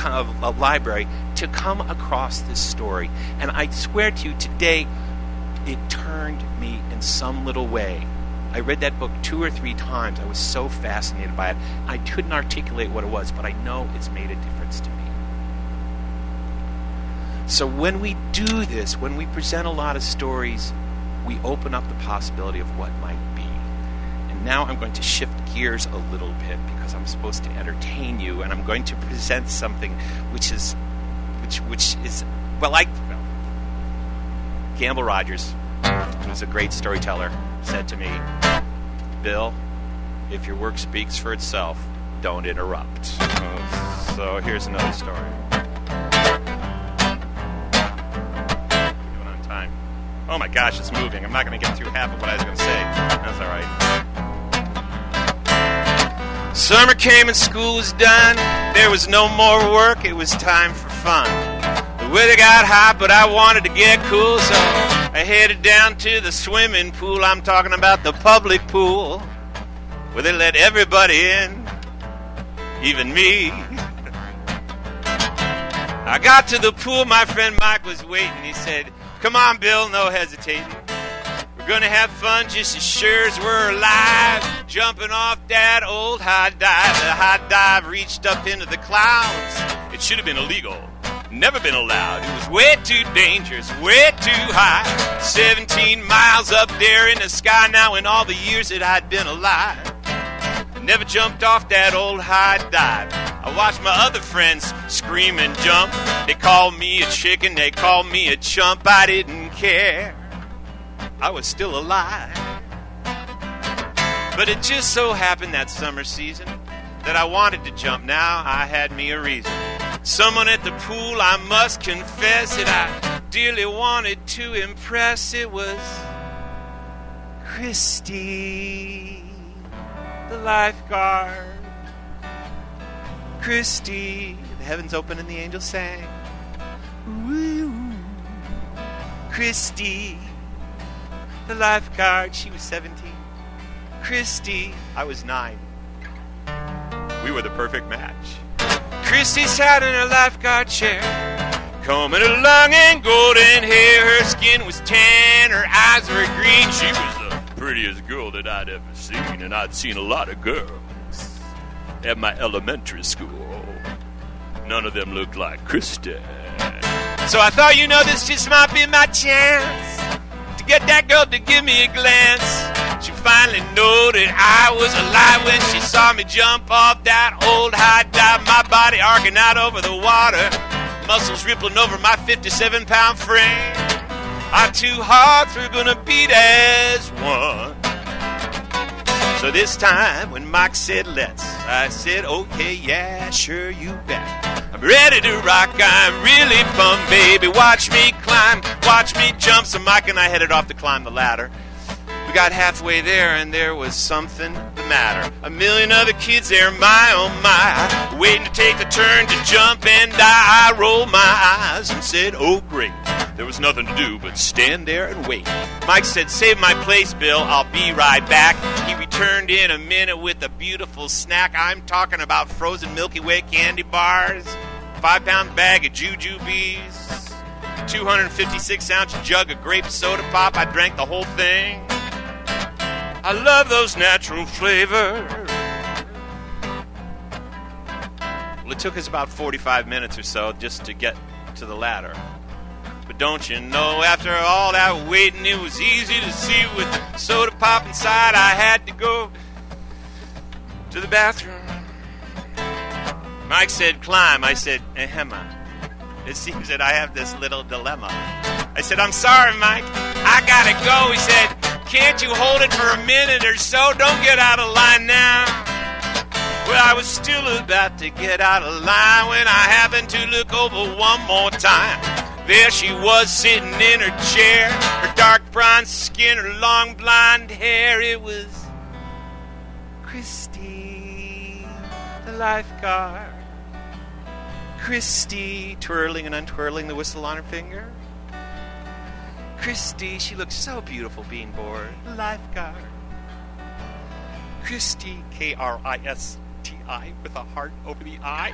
of a library, to come across this story. And I swear to you, today, it turned me in some little way. I read that book 2 or 3 times. I was so fascinated by it. I couldn't articulate what it was, but I know it's made a difference to me. So when we do this, when we present a lot of stories we open up the possibility of what might be. And now I'm going to shift gears a little bit because I'm supposed to entertain you, and I'm going to present something which is Gamble Rogers, who's a great storyteller, said to me, Bill, if your work speaks for itself, don't interrupt. So here's another story. Going on time. Oh my gosh, it's moving. I'm not going to get through half of what I was going to say. That's all right. Summer came and school was done. There was no more work. It was time for fun. The weather got hot, but I wanted to get cool, so I headed down to the swimming pool. I'm talking about the public pool, where they let everybody in, even me. I got to the pool, my friend Mike was waiting. He said, come on, Bill, no hesitating. We're gonna have fun just as sure as we're alive. Jumping off that old high dive. The high dive reached up into the clouds. It should have been illegal. Never been allowed. It was way too dangerous, way too high. 17 miles up there in the sky now in all the years that I'd been alive. Never jumped off that old high dive. I watched my other friends scream and jump. They called me a chicken, they called me a chump. I didn't care. I was still alive. But it just so happened that summer season that I wanted to jump. Now I had me a reason. Someone at the pool, I must confess that I dearly wanted to impress. It was Christy, the lifeguard. Christy, the heavens opened and the angels sang. Ooh, Christy, the lifeguard. She was 17. Christy, I was 9. We were the perfect match. Christy sat in her lifeguard chair, combing along in golden hair. Her skin was tan, her eyes were green. She was the prettiest girl that I'd ever seen, and I'd seen a lot of girls at my elementary school. None of them looked like Christy. So I thought, this just might be my chance to get that girl to give me a glance. She finally knew that I was alive when she saw me jump off that old high dive. My body arcing out over the water, muscles rippling over my 57-pound frame. Our two hearts were gonna beat as one. So this time when Mike said let's, I said okay, yeah, sure, you bet. I'm ready to rock, I'm really pumped, baby. Watch me climb, watch me jump. So Mike and I headed off to climb the ladder. We got halfway there and there was something the matter. A million other kids there, my oh my, waiting to take the turn to jump and die. I rolled my eyes and said, oh great. There was nothing to do but stand there and wait. Mike said, save my place, Bill, I'll be right back. He returned in a minute with a beautiful snack. I'm talking about frozen Milky Way candy bars, 5-pound bag of jujubes, 256-ounce jug of grape soda pop. I drank the whole thing. I love those natural flavors. Well, it took us about 45 minutes or so just to get to the ladder. But don't you know, after all that waiting, it was easy to see with the soda pop inside. I had to go to the bathroom. Mike said, climb. I said, Emma, it seems that I have this little dilemma. I said, I'm sorry, Mike, I gotta go. He said, can't you hold it for a minute or so? Don't get out of line now. Well, I was still about to get out of line when I happened to look over one more time. There she was sitting in her chair, her dark brown skin, her long blonde hair. It was Christy, the lifeguard. Christy, twirling and untwirling the whistle on her finger. Christy, she looked so beautiful being bored. The lifeguard. Christy, Kristi, with a heart over the I.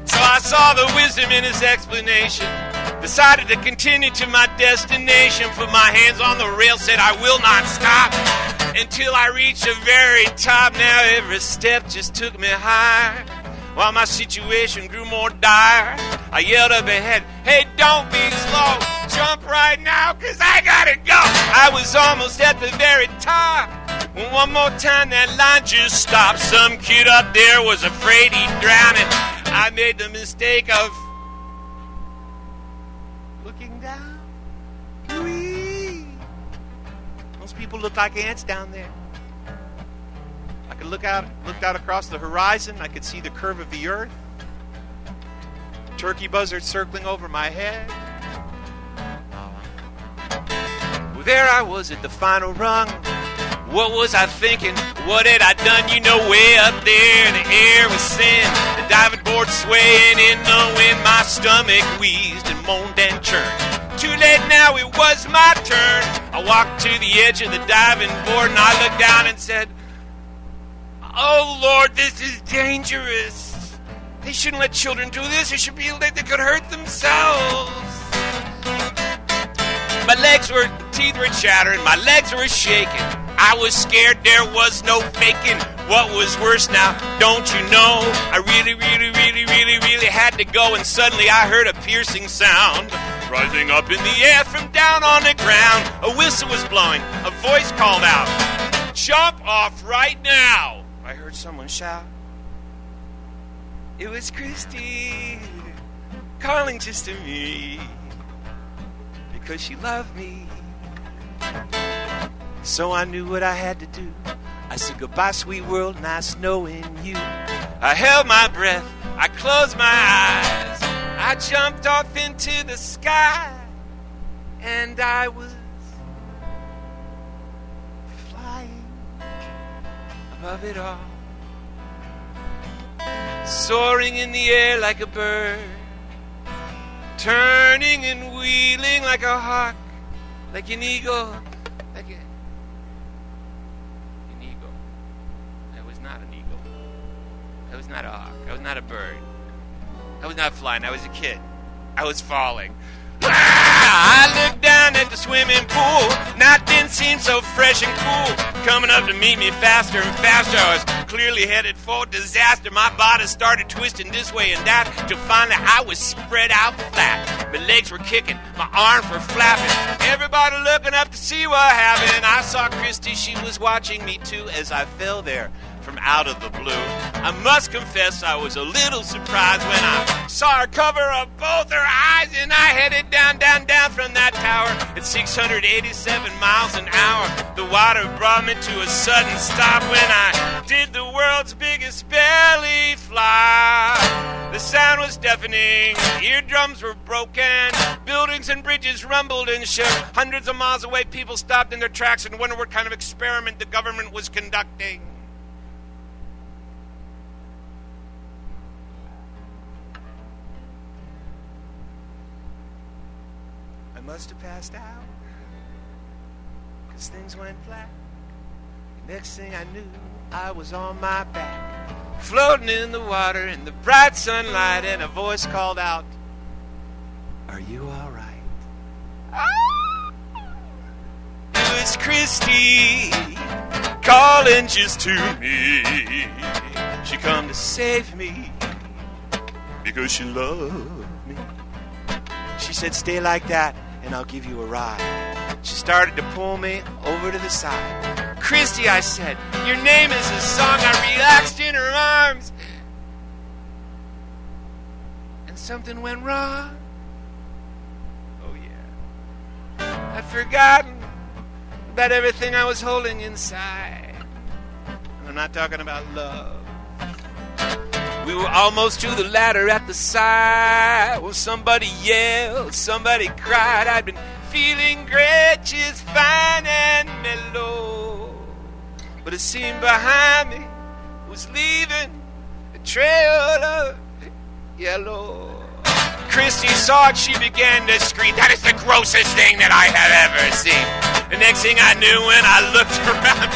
So I saw the wisdom in his explanation. Decided to continue to my destination. Put my hands on the rail, said I will not stop until I reach the very top. Now every step just took me higher, while my situation grew more dire. I yelled up ahead, hey, don't be slow. jump right now, 'cause I gotta go. I was almost at the very top when one more time that line just stopped. Some kid up there was afraid he'd drown, and I made the mistake of looking down. Whee! Most people look like ants down there. I could looked out across the horizon. I could see the curve of the earth. Turkey buzzards circling over my head. Well, there I was at the final rung. What was I thinking? What had I done? You know, way up there, the air was thin. The diving board swaying in the wind. My stomach wheezed and moaned and churned. Too late now, it was my turn. I walked to the edge of the diving board and I looked down and said, "Oh, Lord, this is dangerous. They shouldn't let children do this. They should be able to, they could hurt themselves." My teeth were chattering, my legs were shaking. I was scared, there was no faking. What was worse now, don't you know? I really had to go, and suddenly I heard a piercing sound rising up in the air from down on the ground. A whistle was blowing, a voice called out, "Jump off right now!" I heard someone shout. It was Christy calling just to me because she loved me. So I knew what I had to do. I said, "Goodbye, sweet world, nice knowing you." I held my breath, I closed my eyes. I jumped off into the sky, and I was flying above it all, soaring in the air like a bird, turning and wheeling like a hawk, like an eagle, like an eagle. I was not an eagle. I was not a hawk. I was not a bird. I was not flying. I was a kid. I was falling. I looked down at the swimming pool. Nothing seemed so fresh and cool. Coming up to meet me faster and faster. I was clearly headed for disaster. My body started twisting this way and that, till finally I was spread out flat. My legs were kicking, my arms were flapping. Everybody looking up to see what happened. I saw Christy, she was watching me too as I fell there from out of the blue. I must confess I was a little surprised when I saw her cover up both her eyes, and I headed down from that tower at 687 miles an hour. The water brought me to a sudden stop when I did the world's biggest belly flop. The sound was deafening, eardrums were broken, buildings and bridges rumbled and shook. Hundreds of miles away, people stopped in their tracks and wondered what kind of experiment the government was conducting. I must have passed out, 'cause things went black. The next thing I knew, I was on my back, floating in the water in the bright sunlight, and a voice called out, "Are you all right?" It was Christy calling just to me. She come to save me because she loved me. She said, "Stay like that and I'll give you a ride." She started to pull me over to the side. "Christy," I said, "your name is a song." I relaxed in her arms, and something went wrong. Oh yeah, I'd forgotten about everything I was holding inside. And I'm not talking about love. We were almost to the ladder at the side. Well, somebody yelled, somebody cried. I'd been feeling great, just fine and mellow. But it seemed behind me was leaving a trail of yellow. Christy saw it, she began to scream, "That is the grossest thing that I have ever seen." The next thing I knew, when I looked around,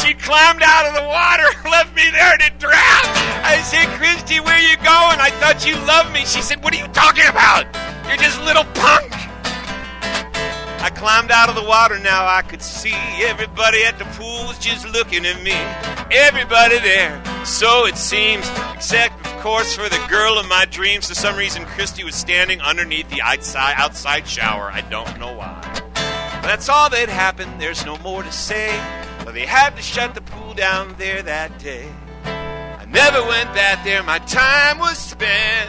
she climbed out of the water and left me there to drown. I said, "Christy, where you going? I thought you loved me." She said, "What are you talking about? You're just a little punk." I climbed out of the water, now I could see everybody at the pool was just looking at me. Everybody there, so it seems, except of course, for the girl of my dreams, for some reason, Christy was standing underneath the outside shower. I don't know why. But that's all that happened. There's no more to say. But they had to shut the pool down there that day. I never went back there. My time was spent.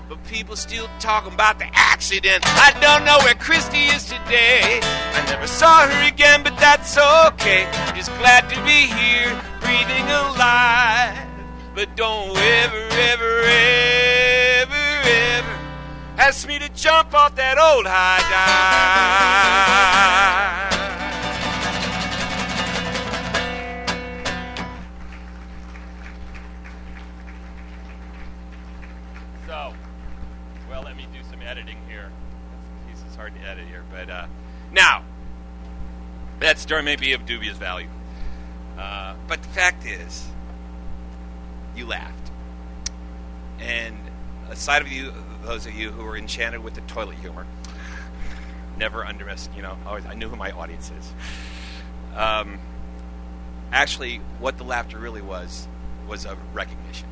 But people still talking about the accident. I don't know where Christy is today. I never saw her again, but that's okay. I'm just glad to be here, breathing alive. But don't ever, ever, ever, ever ask me to jump off that old high dive. So, well, let me do some editing here. This is hard to edit here, but now that story may be of dubious value, but the fact is, you laughed. And aside of you, those of you who are enchanted with the toilet humor, never underestimate, I knew who my audience is. Actually, what the laughter really was a recognition.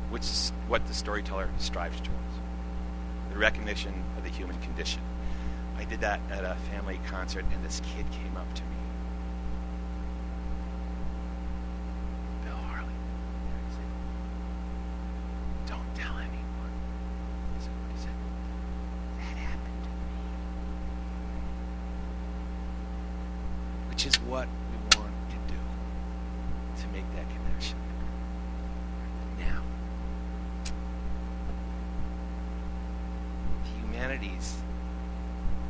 Which is what the storyteller strives towards. The recognition of the human condition. I did that at a family concert, and this kid came up to me. Which is what we want to do, to make that connection. Now, the humanities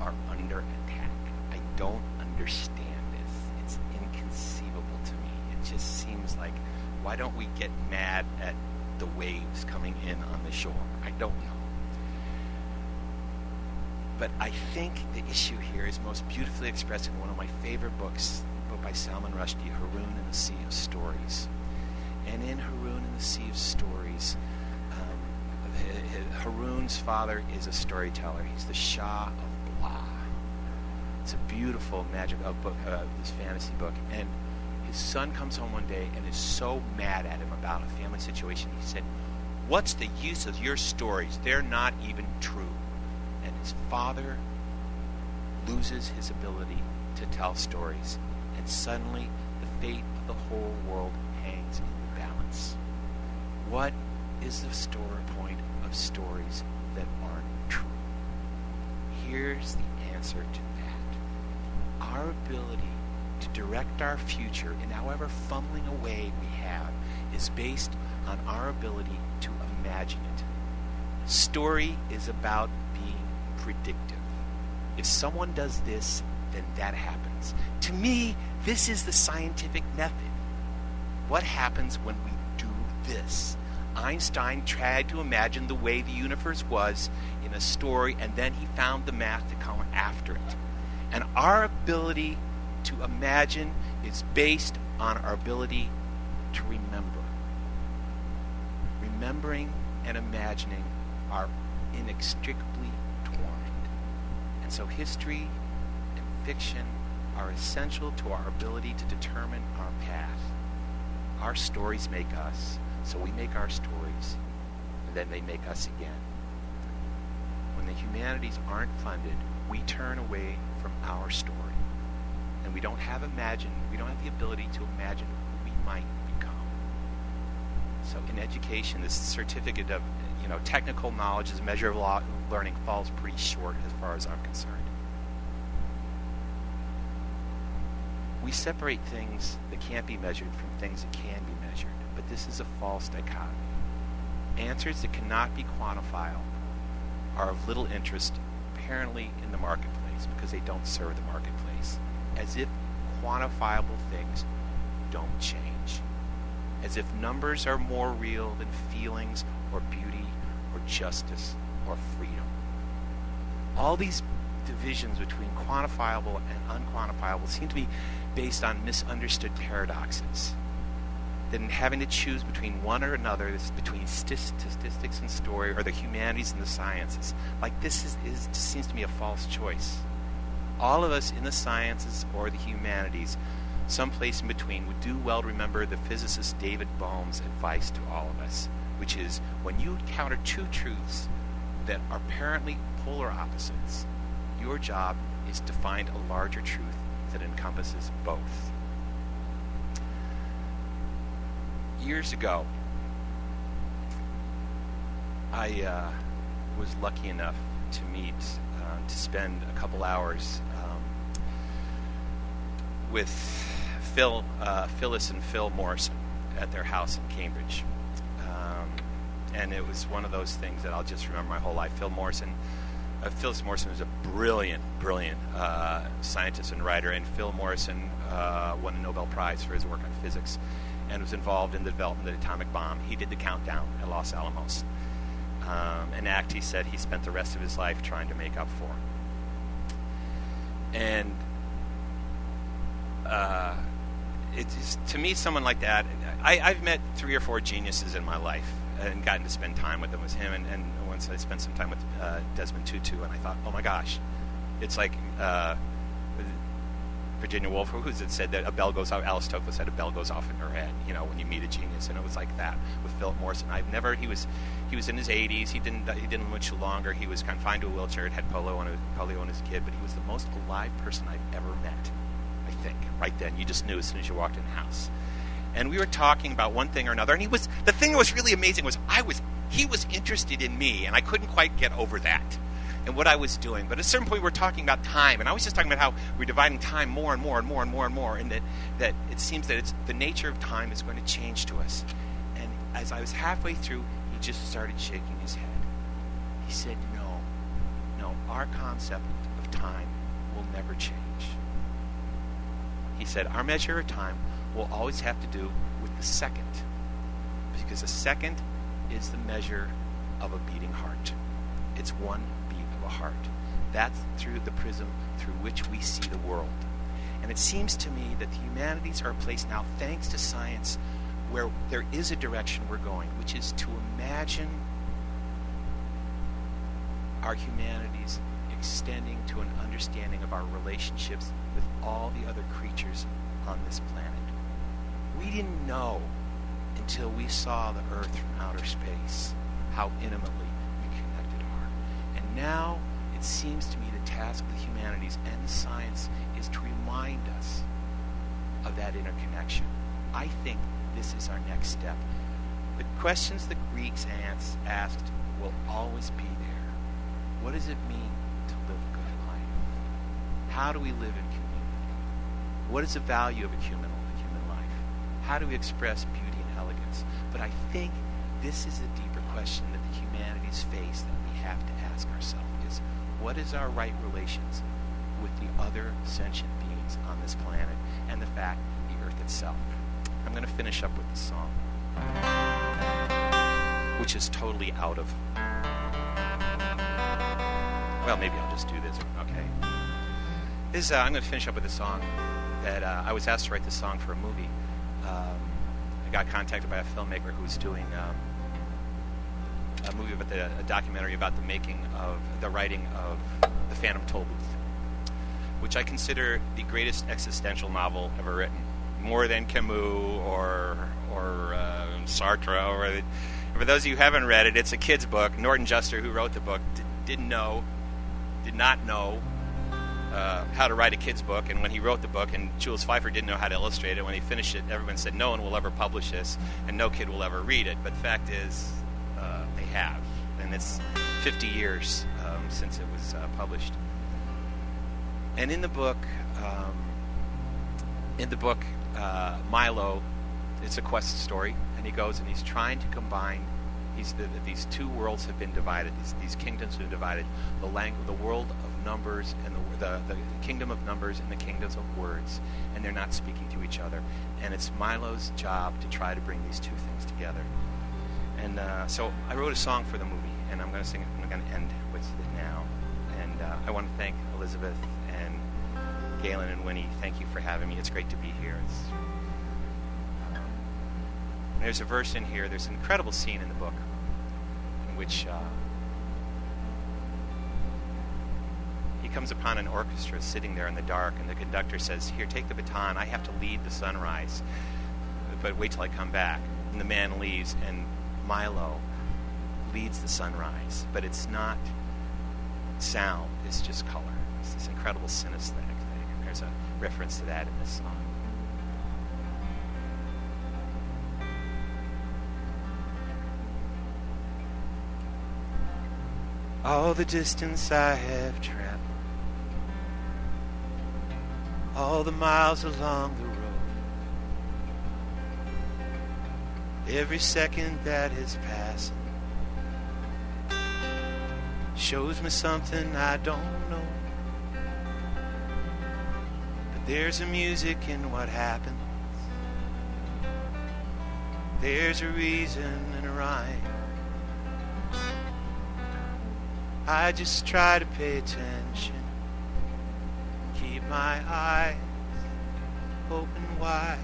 are under attack. I don't understand this. It's inconceivable to me. It just seems like, why don't we get mad at the waves coming in on the shore? I don't know. But I think the issue here is most beautifully expressed in one of my favorite books, a book by Salman Rushdie, Haroun and the Sea of Stories. And in Haroun and the Sea of Stories, Haroun's father is a storyteller. He's the Shah of Blah. It's a beautiful magical book, this fantasy book. And his son comes home one day and is so mad at him about a family situation. He said, "What's the use of your stories? They're not even true." And his father loses his ability to tell stories, and suddenly the fate of the whole world hangs in the balance. What is the story point of stories that aren't true? Here's the answer to that. Our ability to direct our future in however fumbling a way we have is based on our ability to imagine it. Story is about being predictive. If someone does this, then that happens. To me, this is the scientific method. What happens when we do this? Einstein tried to imagine the way the universe was in a story, and then he found the math to come after it. And our ability to imagine is based on our ability to remember. Remembering and imagining are inextricably twined. And so history and fiction are essential to our ability to determine our path. Our stories make us, so we make our stories, and then they make us again. When the humanities aren't funded, we turn away from our story. And we don't have the ability to imagine who we might become. So in education, this certificate of technical knowledge as a measure of learning falls pretty short as far as I'm concerned. We separate things that can't be measured from things that can be measured, but this is a false dichotomy. Answers that cannot be quantifiable are of little interest, apparently, in the marketplace because they don't serve the marketplace. As if quantifiable things don't change. As if numbers are more real than feelings or beauty or justice or freedom. All these divisions between quantifiable and unquantifiable seem to be based on misunderstood paradoxes. That in having to choose between one or another, this is between statistics and story, or the humanities and the sciences. Like this seems to me a false choice. All of us in the sciences or the humanities someplace in between, would do well to remember the physicist David Bohm's advice to all of us, which is when you encounter two truths that are apparently polar opposites, your job is to find a larger truth that encompasses both. Years ago, I was lucky enough to spend a couple hours with Phyllis and Phil Morrison at their house in Cambridge. And it was one of those things that I'll just remember my whole life. Phyllis Morrison was a brilliant scientist and writer, and Phil Morrison won a Nobel Prize for his work on physics and was involved in the development of the atomic bomb. He did the countdown at Los Alamos. An act he said he spent the rest of his life trying to make up for. And it's, to me, someone like that, I've met 3 or 4 geniuses in my life and gotten to spend time with them. It was him, and once I spent some time with Desmond Tutu, and I thought, oh my gosh, it's like Virginia Woolf, who said that a bell goes off. Alice Toklas said a bell goes off in her head, when you meet a genius, and it was like that with Philip Morrison. He was in his 80s. He didn't live much longer. He was confined to a wheelchair, had polio when as a kid, but he was the most alive person I've ever met. I think right then, you just knew as soon as you walked in the house. And we were talking about one thing or another, and the thing that was really amazing was he was interested in me, and I couldn't quite get over that and what I was doing. But at a certain point, we were talking about time, and I was just talking about how we're dividing time more and more and more and more and more, and that it seems that the nature of time is going to change to us. And as I was halfway through, he just started shaking his head. He said, no, our concept of time will never change. He said, our measure of time will always have to do with the second, because a second is the measure of a beating heart. It's one beat of a heart. That's through the prism through which we see the world. And it seems to me that the humanities are a place now, thanks to science, where there is a direction we're going, which is to imagine our humanities extending to an understanding of our relationships with all the other creatures on this planet. We didn't know until we saw the Earth from outer space how intimately we connected are. And now it seems to me the task of the humanities and the science is to remind us of that interconnection. I think this is our next step. The questions the Greeks asked will always be there. What does it mean to live a good life? How do we live in community? What is the value of a human life? How do we express beauty and elegance? But I think this is a deeper question that the humanities face that we have to ask ourselves is, what is our right relations with the other sentient beings on this planet and the fact, the Earth itself? I'm going to finish up with the song, which is totally out of... Well, maybe I'll just do this, okay? I'm going to finish up with a song that I was asked to write this song for a movie. I got contacted by a filmmaker who was doing a movie about a documentary about the writing of The Phantom Tollbooth, which I consider the greatest existential novel ever written, more than Camus or Sartre. Or for those of you who haven't read it, it's a kid's book. Norton Juster, who wrote the book, did not know how to write a kid's book, and when he wrote the book, and Jules Pfeiffer didn't know how to illustrate it, when he finished it, everyone said no one will ever publish this, and no kid will ever read it. But the fact is, they have, and it's 50 years since it was published. And in the book, Milo, it's a quest story, and he goes and he's trying to combine. These two worlds have been divided. These kingdoms have been divided. The world of numbers and the kingdom of numbers and the kingdoms of words, and they're not speaking to each other. And it's Milo's job to try to bring these two things together. And so I wrote a song for the movie, and I'm going to sing it. I'm going to end with it now. And I want to thank Elizabeth and Galen and Winnie. Thank you for having me. It's great to be here. There's a verse in here. There's an incredible scene in the book in which he comes upon an orchestra sitting there in the dark, and the conductor says, "Here, take the baton. I have to lead the sunrise, but wait till I come back." And the man leaves, and Milo leads the sunrise, but it's not sound, it's just color. It's this incredible synesthetic thing, and there's a reference to that in this song. All the distance I have traveled, all the miles along the road, every second that is passing shows me something I don't know. But there's a music in what happens. There's a reason and a rhyme. I just try to pay attention, keep my eyes open wide.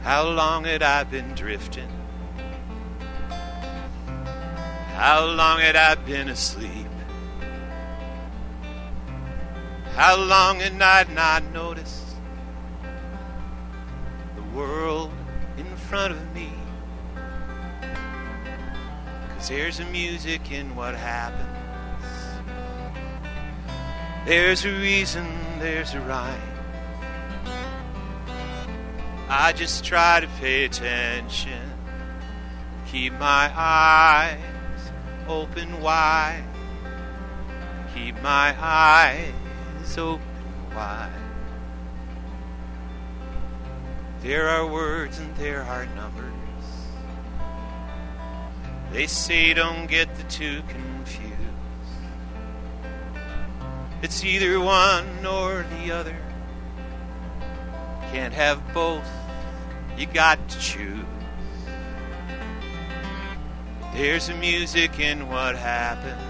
How long had I been drifting? How long had I been asleep? How long had I not noticed world in front of me? 'Cause there's a music in what happens. There's a reason, there's a rhyme. I just try to pay attention, keep my eyes open wide, keep my eyes open wide. There are words and there are numbers. They say don't get the two confused. It's either one or the other. Can't have both, you got to choose. There's a music in what happens.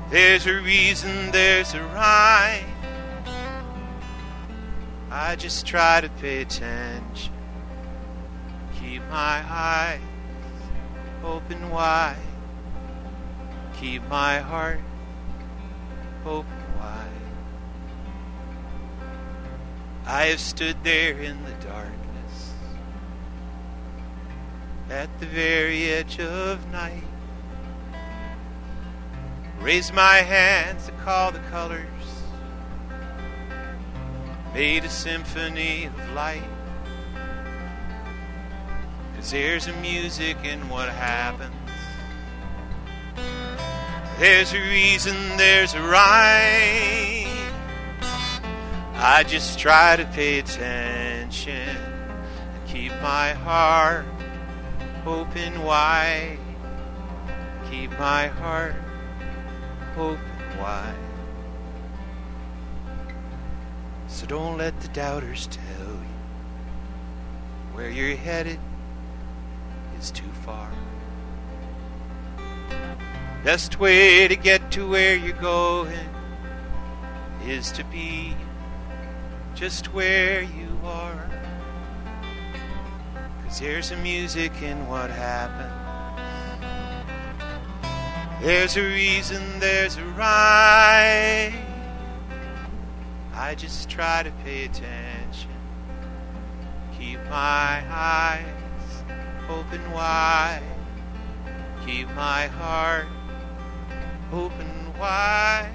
There's a reason, there's a rhyme. I just try to pay attention, keep my eyes open wide, keep my heart open wide. I have stood there in the darkness, at the very edge of night, raised my hands to call the colors, made a symphony of light. 'Cause there's a music in what happens. There's a reason, there's a rhyme. I just try to pay attention and keep my heart open wide. Keep my heart open wide. So don't let the doubters tell you where you're headed is too far. Best way to get to where you're going is to be just where you are. 'Cause there's a music in what happens. There's a reason, there's a rhyme. I just try to pay attention, keep my eyes open wide, keep my heart open wide.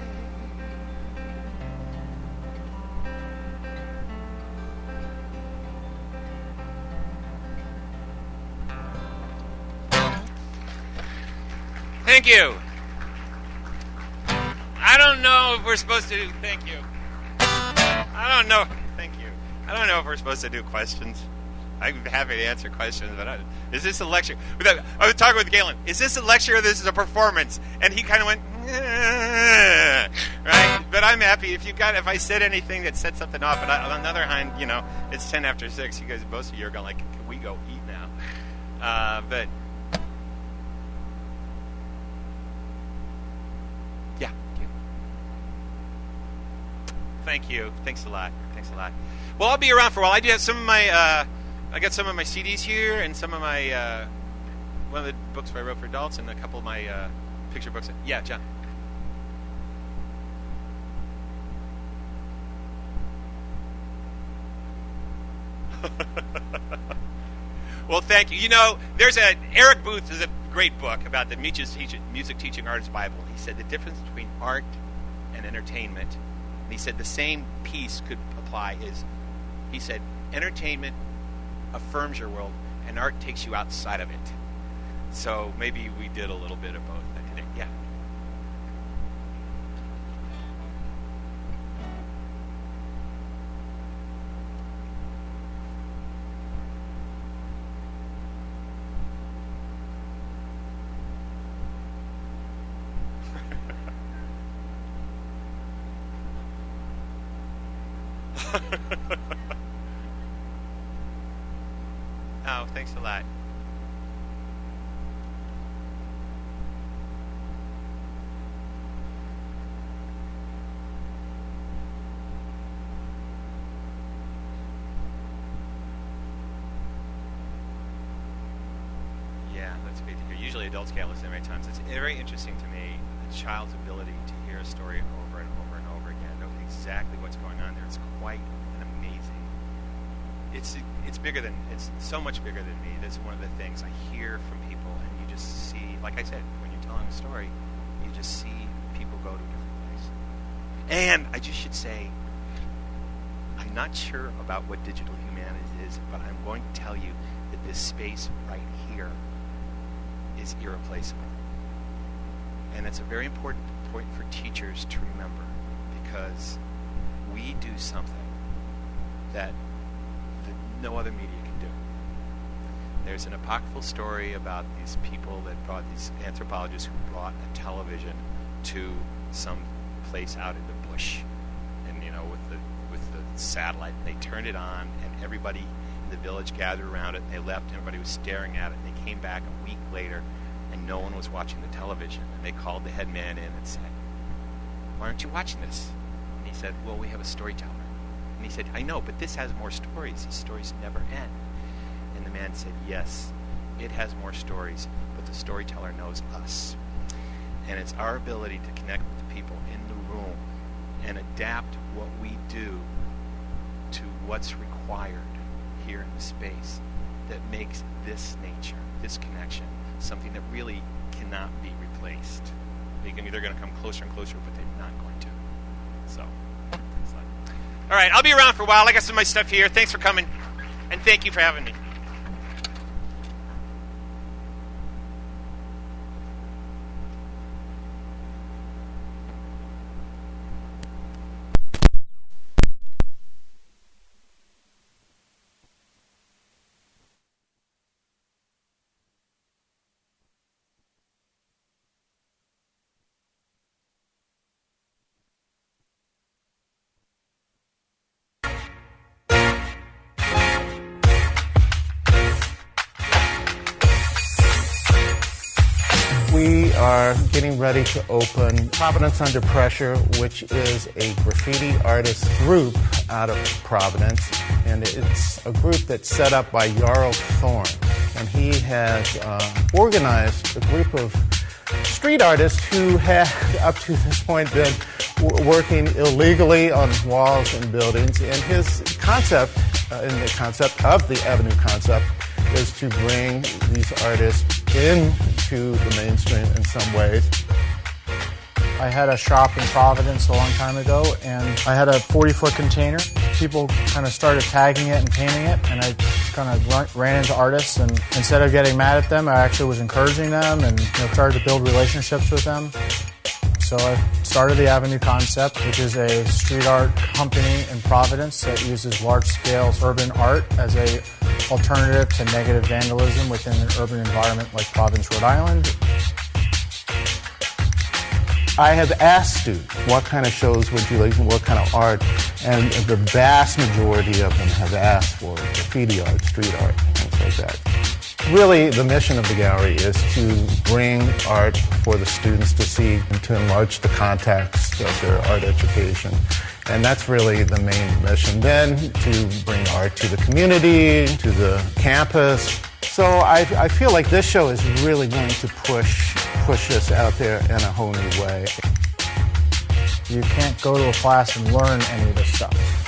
Thank you. I don't know if we're supposed to do thank you. I don't know. Thank you. I don't know if we're supposed to do questions. I'm happy to answer questions, but is this a lecture? I was talking with Galen. Is this a lecture or this is a performance? And he kind of went, right? But I'm happy if I said anything that set something off. But on the other hand, it's 10 after 6. You guys, most of you are going like, can we go eat now? But yeah. Thank you. Thanks a lot. Well, I'll be around for a while. I do have some of my I got some of my CDs here and some of my one of the books I wrote for adults and a couple of my picture books. Yeah, John. Well, thank you. You know, Eric Booth is a great book about the music teaching artist Bible. He said the difference between art and entertainment, and he said the same piece could apply he said entertainment affirms your world and art takes you outside of it. So maybe we did a little bit of both today. Yeah. Oh, thanks a lot. Yeah, that's great to hear. Usually adults can't listen many times. It's very interesting to me, a child's ability to hear a story over and over and over again, know exactly what's going on there. It's quite an amazing. It's bigger than, it's so much bigger than me. That's one of the things I hear from people, and you just see, like I said, when you're telling a story, you just see people go to a different place. And I just should say, I'm not sure about what digital humanities is, but I'm going to tell you that this space right here is irreplaceable. And it's a very important point for teachers to remember, because we do something that no other media can do. There's an apocryphal story about these people that brought, these anthropologists who brought a television to some place out in the bush, and with the satellite, they turned it on, and everybody in the village gathered around it, and they left, and everybody was staring at it, and they came back a week later, and no one was watching the television, and they called the head man in and said, "Why aren't you watching this?" And he said, "Well, we have a storyteller." And he said, "I know, but this has more stories. These stories never end." And the man said, "Yes, it has more stories, but the storyteller knows us." And it's our ability to connect with the people in the room and adapt what we do to what's required here in the space that makes this nature, this connection, something that really cannot be replaced. They're going to come closer and closer, but they're not going to. So, all right, I'll be around for a while. I got some of my stuff here. Thanks for coming, and thank you for having me. We are getting ready to open Providence Under Pressure, which is a graffiti artist group out of Providence. And it's a group that's set up by Jarl Thorne. And he has organized a group of street artists who had, up to this point, been working illegally on walls and buildings. And his concept, and the concept of the Avenue concept, is to bring these artists into the mainstream in some ways. I had a shop in Providence a long time ago, and I had a 40-foot container. People kind of started tagging it and painting it, and I kind of ran into artists, and instead of getting mad at them, I actually was encouraging them and started to build relationships with them. So I started the Avenue Concept, which is a street art company in Providence that uses large-scale urban art as an alternative to negative vandalism within an urban environment like Providence, Rhode Island. I have asked students, what kind of shows would you like and what kind of art? And the vast majority of them have asked for graffiti art, street art, things like that. Really, the mission of the gallery is to bring art for the students to see and to enlarge the context of their art education. And that's really the main mission. Then to bring art to the community, to the campus. So I feel like this show is really going to push us out there in a whole new way. You can't go to a class and learn any of this stuff.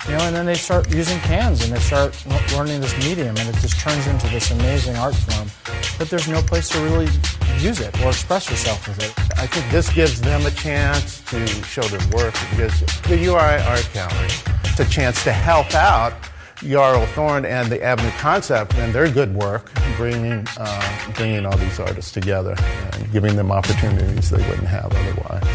You know, and then they start using cans and they start learning this medium, and it just turns into this amazing art form. But there's no place to really use it or express yourself with it. I think this gives them a chance to show their work, because the URI Art Gallery, it's a chance to help out Yarl Thorne and the Avenue Concept and their good work, bringing all these artists together and giving them opportunities they wouldn't have otherwise.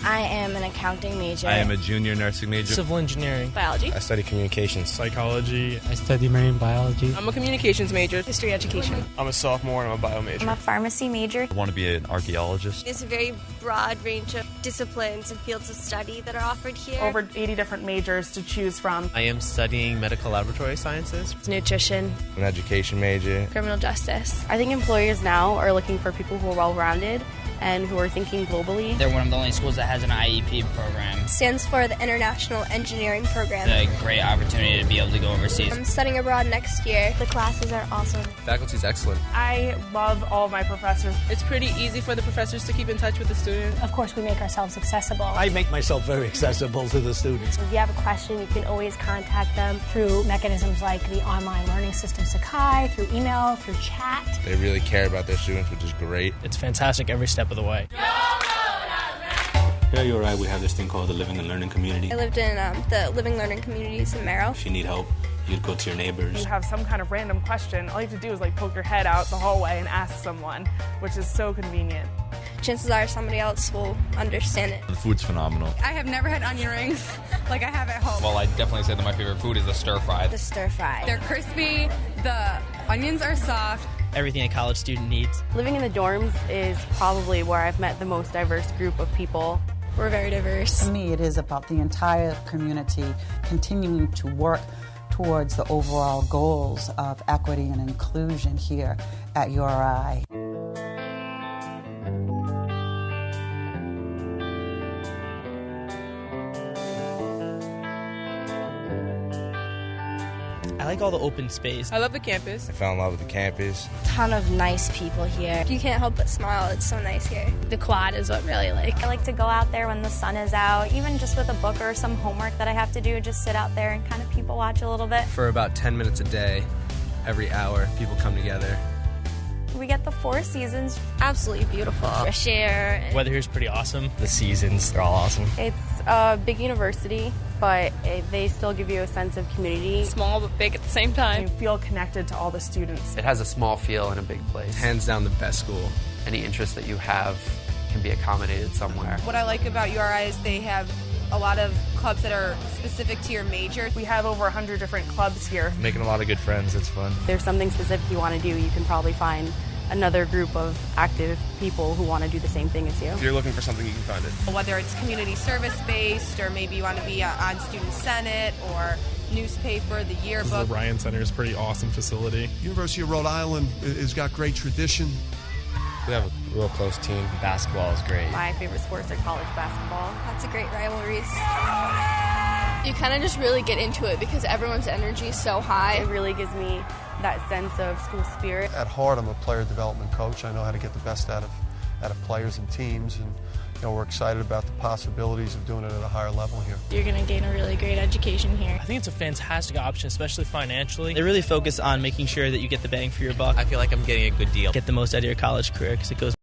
I am an accounting major. I am a junior nursing major. Civil engineering. Biology. I study communications. Psychology. I study marine biology. I'm a communications major. History education. I'm a sophomore and I'm a bio major. I'm a pharmacy major. I want to be an archaeologist. There's a very broad range of disciplines and fields of study that are offered here. Over 80 different majors to choose from. I am studying medical laboratory sciences. Nutrition. An education major. Criminal justice. I think employers now are looking for people who are well-rounded and who are thinking globally. They're one of the only schools that has an IEP program. Stands for the International Engineering Program. It's a great opportunity to be able to go overseas. I'm studying abroad next year. The classes are awesome. Faculty is excellent. I love all of my professors. It's pretty easy for the professors to keep in touch with the student. Of course, we make ourselves accessible. I make myself very accessible to the students. If you have a question, you can always contact them through mechanisms like the online learning system Sakai, through email, through chat. They really care about their students, which is great. It's fantastic every step of the way. Here at URI, we have this thing called the Living and Learning Community. I lived in the Living Learning Communities in Merrill. If you need help, you'd go to your neighbors. You have some kind of random question, all you have to do is poke your head out the hallway and ask someone, which is so convenient. Chances are somebody else will understand it. The food's phenomenal. I have never had onion rings like I have at home. Well, I definitely say that my favorite food is the stir fry. The stir fry. They're crispy, the onions are soft. Everything a college student needs. Living in the dorms is probably where I've met the most diverse group of people. We're very diverse. For me, it is about the entire community continuing to work towards the overall goals of equity and inclusion here at URI. I like all the open space. I love the campus. I fell in love with the campus. Ton of nice people here. You can't help but smile. It's so nice here. The quad is what really like. I like to go out there when the sun is out, even just with a book or some homework that I have to do, just sit out there and kind of people watch a little bit. For about 10 minutes a day, every hour, people come together. We get the 4 seasons. Absolutely beautiful. Fresh air. Weather here's pretty awesome. The seasons, they're all awesome. It's a big university, but they still give you a sense of community. Small but big at the same time. You feel connected to all the students. It has a small feel in a big place. Hands down the best school. Any interest that you have can be accommodated somewhere. What I like about URI is they have a lot of clubs that are specific to your major. We have over 100 different clubs here. Making a lot of good friends, it's fun. If there's something specific you want to do, you can probably find another group of active people who want to do the same thing as you. If you're looking for something, you can find it. Whether it's community service based, or maybe you want to be on student senate or newspaper, the yearbook. The Ryan Center is a pretty awesome facility. University of Rhode Island has got great tradition. We have a real close team. Basketball is great. My favorite sports are college basketball. Lots of great rivalries. You kind of just really get into it because everyone's energy is so high. It really gives me that sense of school spirit. At heart, I'm a player development coach. I know how to get the best out of players and teams, and we're excited about the possibilities of doing it at a higher level here. You're going to gain a really great education here. I think it's a fantastic option, especially financially. They really focus on making sure that you get the bang for your buck. I feel like I'm getting a good deal. Get the most out of your college career because it goes